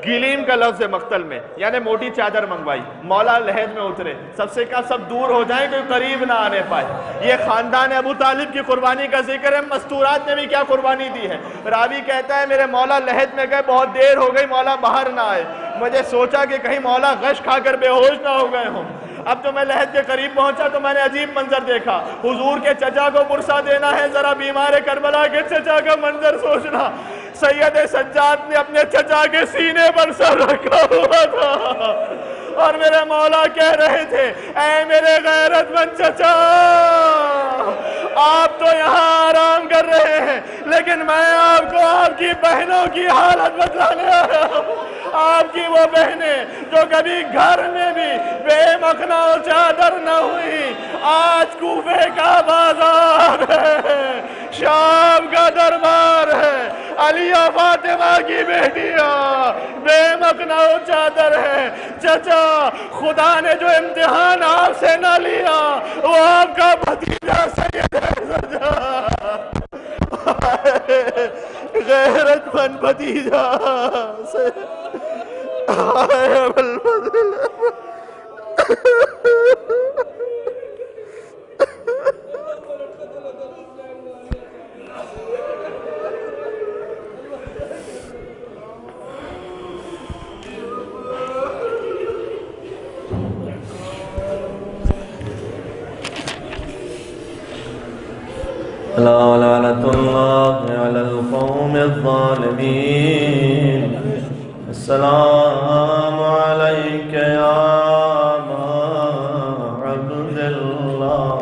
گلیم کا لفظ ہے مقتل میں، یعنی موٹی چادر منگوائی، مولا لحد میں اترے، سب سے کہا سب دور ہو جائیں کوئی قریب نہ آنے پائے۔ یہ خاندان ابو طالب کی قربانی کا ذکر ہے، مستورات نے بھی کیا قربانی دی ہے۔ راوی کہتا ہے میرے مولا لحد میں گئے، بہت دیر ہو گئی مولا باہر نہ آئے، مجھے سوچا کہ کہیں مولا غش کھا کر بے ہوش نہ ہو گئے ہوں۔ اب تو میں لحد کے قریب پہنچا تو میں نے عجیب منظر دیکھا، حضور کے چچا کو پرسہ دینا ہے، ذرا بیمار کربلا کے چچا کا منظر سوچنا، سید سجاد نے اپنے چچا کے سینے پر سر رکھا ہوا تھا اور میرے مولا کہہ رہے تھے اے میرے غیرت مند چچا، آپ تو یہاں آرام کر رہے ہیں لیکن میں آپ کو آپ کی بہنوں کی حالت بتلانے آیا ہوں۔ آپ کی وہ بہنیں جو کبھی گھر میں بھی بے مخنا و چادر نہ ہوئی، آج کوفے کا بازار ہے، شام کا دربار ہے، علی و فاطمہ کی بیٹیاں بے مخنا و چادر ہے۔ چچا خدا نے جو امتحان آپ سے نہ لیا وہ آپ کا بھتیجا سید ہے غیرت مند بھتیجا سے لعنة الله على القوم الظالمين السلام عليك يا أبا عبد الله۔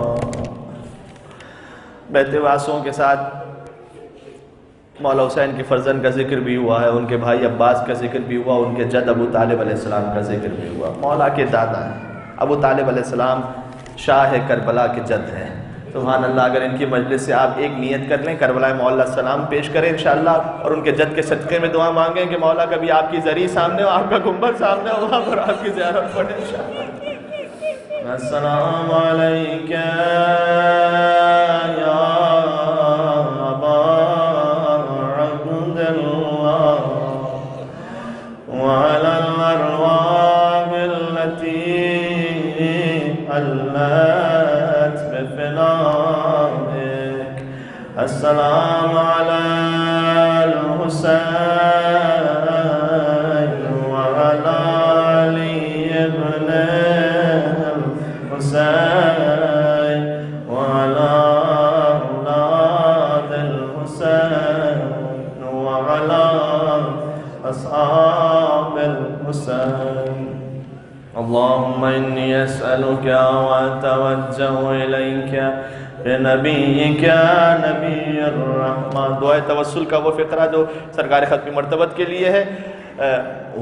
بیت واسوں کے ساتھ مولا حسین کے فرزند کا ذکر بھی ہوا ہے، ان کے بھائی عباس کا ذکر بھی ہوا، ان کے جد ابو طالب علیہ السلام کا ذکر بھی ہوا۔ مولا کے دادا ابو طالب علیہ السلام شاہ کربلا کے جد ہیں۔ سبحان اللہ، اگر ان کی مجلس سے آپ ایک نیت کر لیں، کربلا مولا السلام پیش کریں انشاءاللہ، اور ان کے جد کے صدقے میں دعا مانگیں کہ مولا کبھی آپ کی زری سامنے ہو، آپ کا گنبد سامنے ہو، وہاں پر آپ کی زیارت پڑھیں انشاءاللہ۔ السلام علیک یا ابا عبد اللہ وعلی الارواح التي حلت بفنائك السلام علی الحسین وعلی علی ابن الحسین وعلی اولاد الحسین وعلی اصحاب الحسین۔ اللهم إني أسألك وأتوجه إليك بنبيك نبي الرحمة۔ دعائے توسل کا وہ فقرہ جو سرکار ختم مرتبت کے لیے ہے،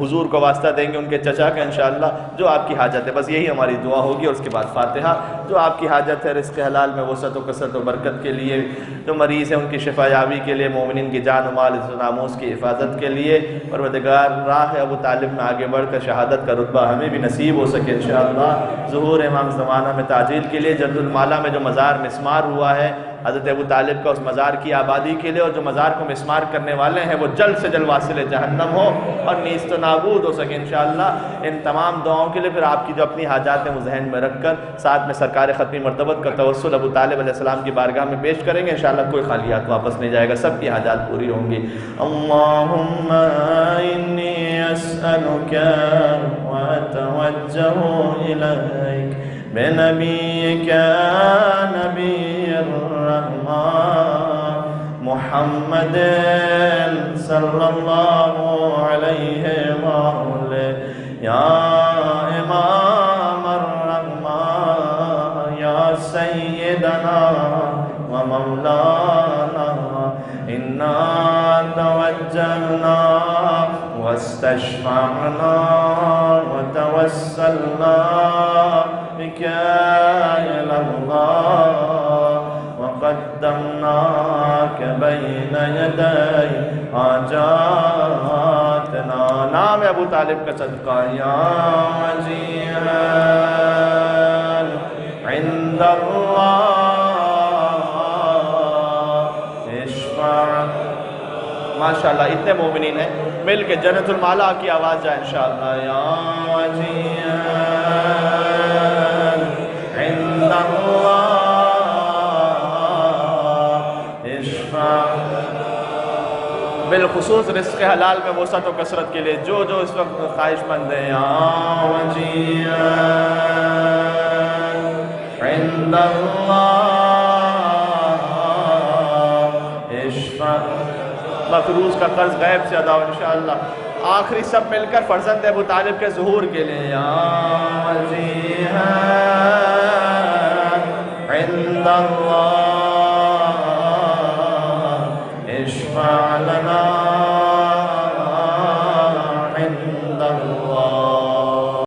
حضور کو واسطہ دیں گے ان کے چچا کا انشاءاللہ، جو آپ کی حاجت ہے، بس یہی ہماری دعا ہوگی، اور اس کے بعد فاتحہ۔ جو آپ کی حاجت ہے رزق حلال میں وسعت و کثرت و برکت کے لیے، جو مریض ہیں ان کی شفا یابی کے لیے، مومنین کی جان و مال عزت و ناموس کی حفاظت کے لیے، پروردگار راہ ابو طالب میں آگے بڑھ کر شہادت کا رتبہ ہمیں بھی نصیب ہو سکے انشاءاللہ۔ ظہور امام زمانہ میں تعجیل کے لیے، جلد المالا میں جو مزار مسمار ہوا ہے حضرت ابو طالب کا، اس مزار کی آبادی کے لیے، اور جو مزار کو مسمار کرنے والے ہیں وہ جلد سے جلد واصل جہنم ہو اور نیست و نابود ہو سکے انشاءاللہ۔ ان تمام دعاؤں کے لیے پھر آپ کی جو اپنی حاجات ہیں وہ ذہن میں رکھ کر ساتھ میں سرکار ختمی مرتبت کا توسل ابو طالب علیہ السلام کی بارگاہ میں پیش کریں گے انشاءاللہ، کوئی خالیات واپس نہیں جائے گا، سب کی حاجات پوری ہوں گی۔ اللهم إني أسألك وأتوجه إليك بنبيك نبي الرحمة محمد صلى الله عليه وآله يا إمام الرحمة يا سيدنا ومولانا إنا توجهنا واستشفعنا وتوسلنا بك إلى الله وقدمناك بين يدي حاجاتنا۔ نام ابو طالب کا صدقہ يا وجيها عند الله ماشاءاللہ اتنے مومنین ہیں، مل کے جنت المالا کی آواز جائے انشاءاللہ۔ يا وجيها عند الله اشفع بالخصوص رزق حلال میں وسعت و کثرت کے لیے جو اس وقت خواہش مند ہیں، يا وجيها عند الله اشفع مقروض کا قرض غیب سے ادا ہو انشاءاللہ۔ آخری سب مل کر فرزند ابو طالب کے ظہور کے لیے یا وجیہا عند اللہ